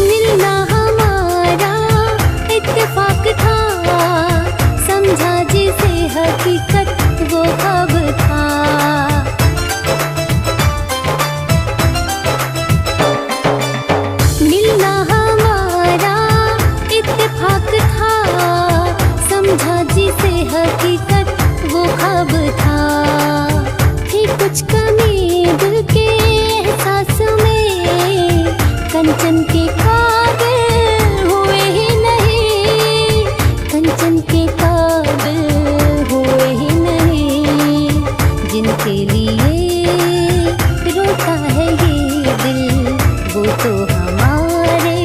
[SPEAKER 2] मिलना हमारा इत्तेफाक था, समझा जिसे हकीकत वो ख्वाब था। मिलना हमारा इत्तेफाक था, समझा जिसे हकीकत वो ख्वाब था। थी कुछ कमी दिल के एहसास में, कंचन के काबिल हुए ही नहीं, कंचन के काबिल हुए ही नहीं। जिनके लिए रोता है ये दिल वो तो हमारे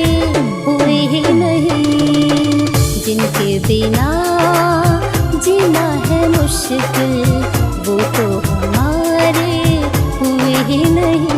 [SPEAKER 2] हुए ही नहीं। जिनके बिना जीना है मुश्किल वो तो हमारे हुए ही नहीं।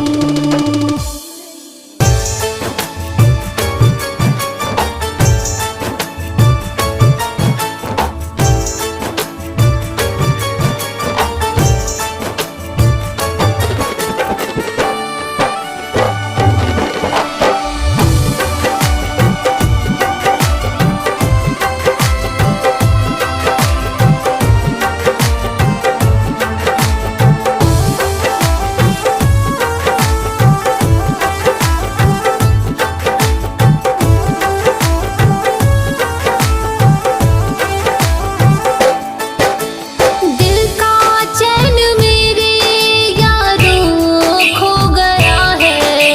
[SPEAKER 2] दिल का चैन मेरे यारों खो गया है,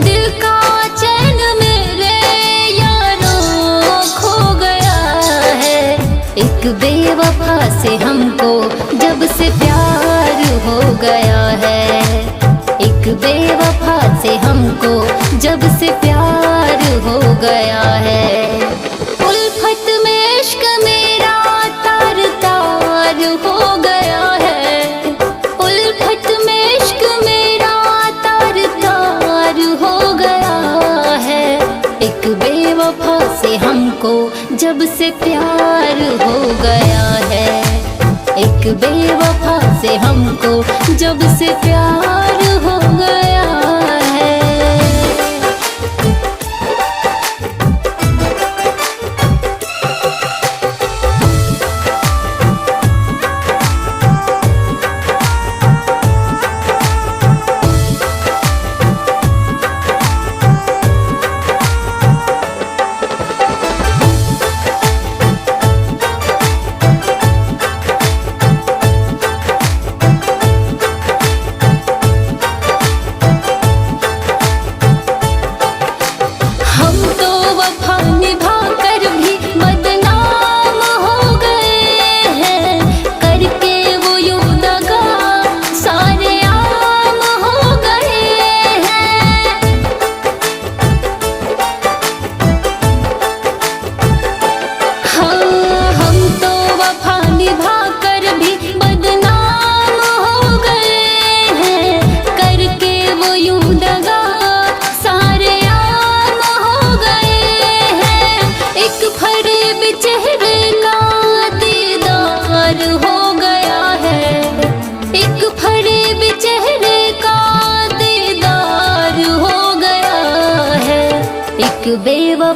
[SPEAKER 2] दिल का चैन मेरे यारों खो गया है। एक बेवफा से हमको जब से प्यार हो गया है, एक बेवफा से हमको जब से प्यार हो गया है। उल्फत में इश्क मेरा तार तार हो गया है, उल्फत में इश्क मेरा तार तार हो गया है। एक बेवफा से हमको जब से प्यार हो गया है, एक बेवफा से हमको जब से प्यार हो गया है।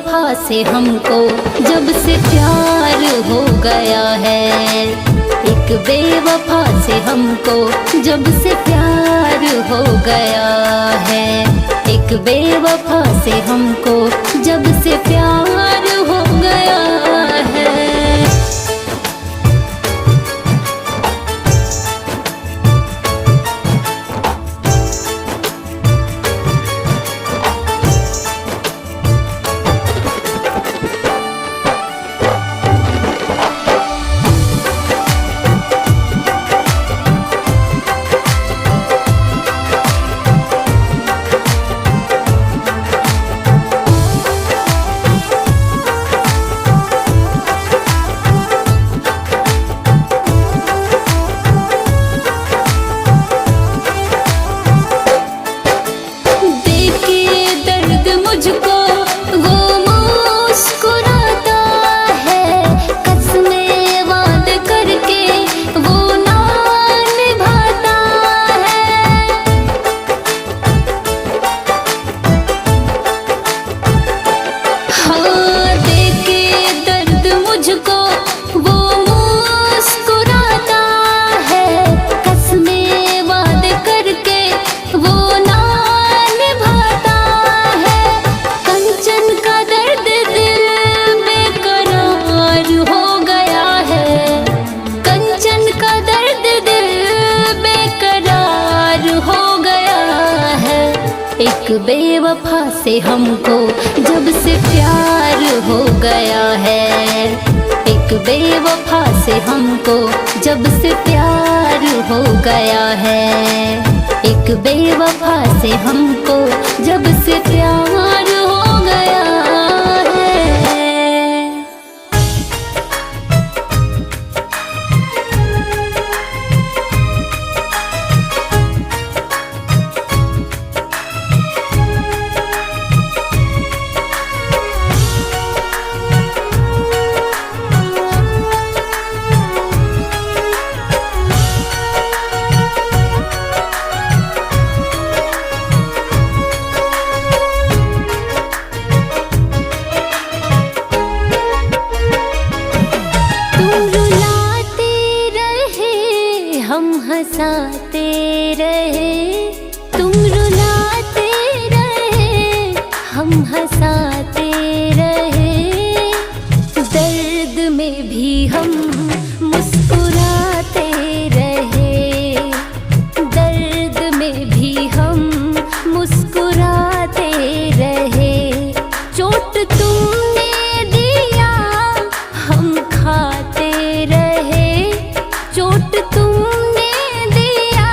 [SPEAKER 2] बेवफा से हमको जब से प्यार हो गया है, एक बेवफा से हमको जब से प्यार हो गया है, एक बेवफा से हमको जब से प्यार हो गया है। एक बेवफा से हमको जब से प्यार हो गया है, एक बेवफा से हमको जब से प्यार हो गया है, एक बेवफा से हमको जब से प्यार हो गया है। हम हंसाते रहे, तुम रुलाते रहे, हम हंसाते रहे, दर्द में भी हम मुस्कुराते रहे, दर्द में भी हम मुस्कुराते रहे, चोट तुमने दिया हम खाते रहे, चोट तुमने दिया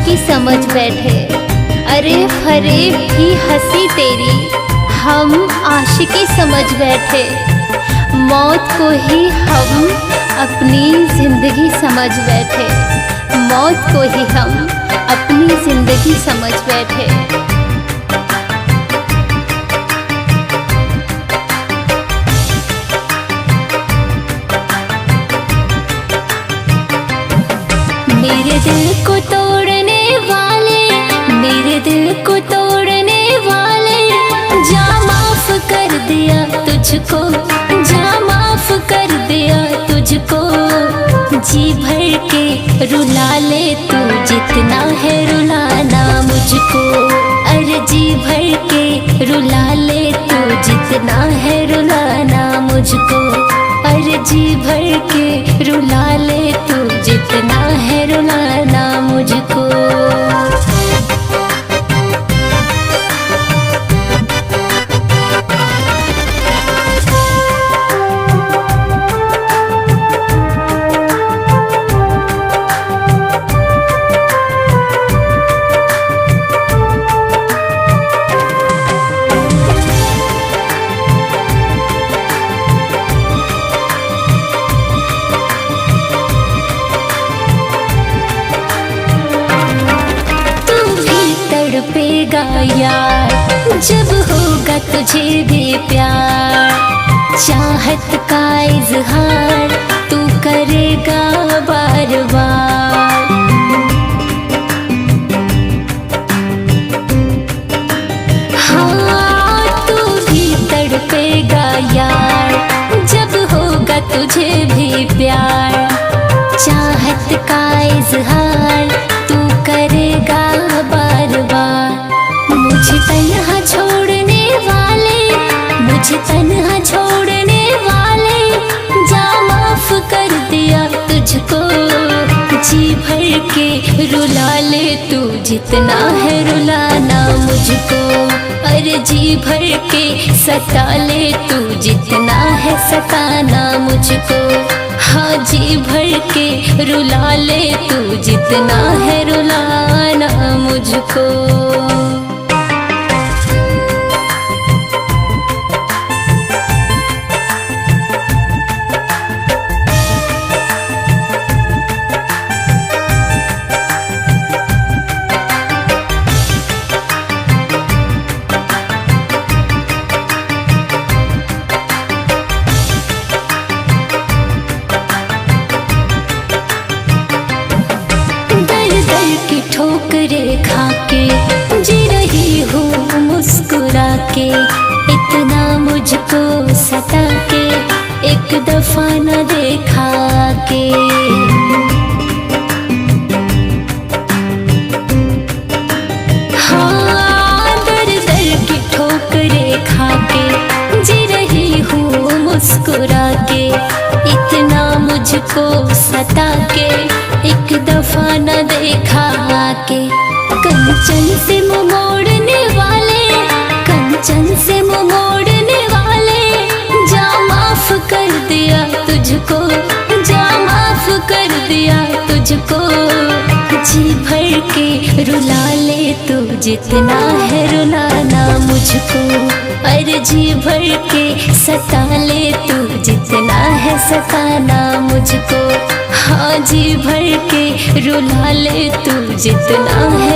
[SPEAKER 2] की समझ बैठे। अरे फरेब की हंसी तेरी हम आशिकी समझ बैठे। मौत को ही हम अपनी जिंदगी समझ बैठे। मौत को ही हम अपनी जिंदगी समझ बैठे। मेरे दिल को तोड़ने वाले, मेरे दिल को तोड़ने वाले, जा माफ कर दिया तुझको, जा माफ कर दिया तुझको। जी भर के रुला ले तू जितना है रुलाना मुझको। अरे जी भर के रुला ले तू जितना है रुलाना मुझको। अरे जी भर के रुला ले तू जितना है रुलाना मुझको। तड़पेगा यार जब होगा तुझे भी प्यार। चाहत का इजहार तू करेगा बार बार। हाँ तू भी तड़पेगा यार जब होगा तुझे भी प्यार। चाहत का इजहार तू करेगा बार बार। मुझे तन्हा छोड़ने वाले, मुझे तन्हा छोड़ने वाले, जा माफ कर दिया तुझको। जी भर के रुला ले तू जितना है रुलाना मुझको। अरे जी भर के सता ले तू जितना है सताना मुझको। हाँ जी भर के रुला ले तू जितना है रुलाना मुझको। ठोकरे खा के जी रही हूँ मुस्कुरा के। इतना मुझको सता के एक दफा न देखा के। हाँ दर दर की ठोकरे खा के जी रही हूँ मुस्कुरा के। इतना मुझको सता के एक दफा न देखा के। कंचन से मुँह मोड़ने वाले, कंचन से मुँह मोड़ने वाले, जा माफ कर दिया तुझको, जा माफ कर दिया तुझको। जी भर के रुला ले तू जितना है रुलाना मुझको। अरे जी भर के सता ले तू जितना है सताना मुझको। हाँ जी भर के रुला ले तू जितना है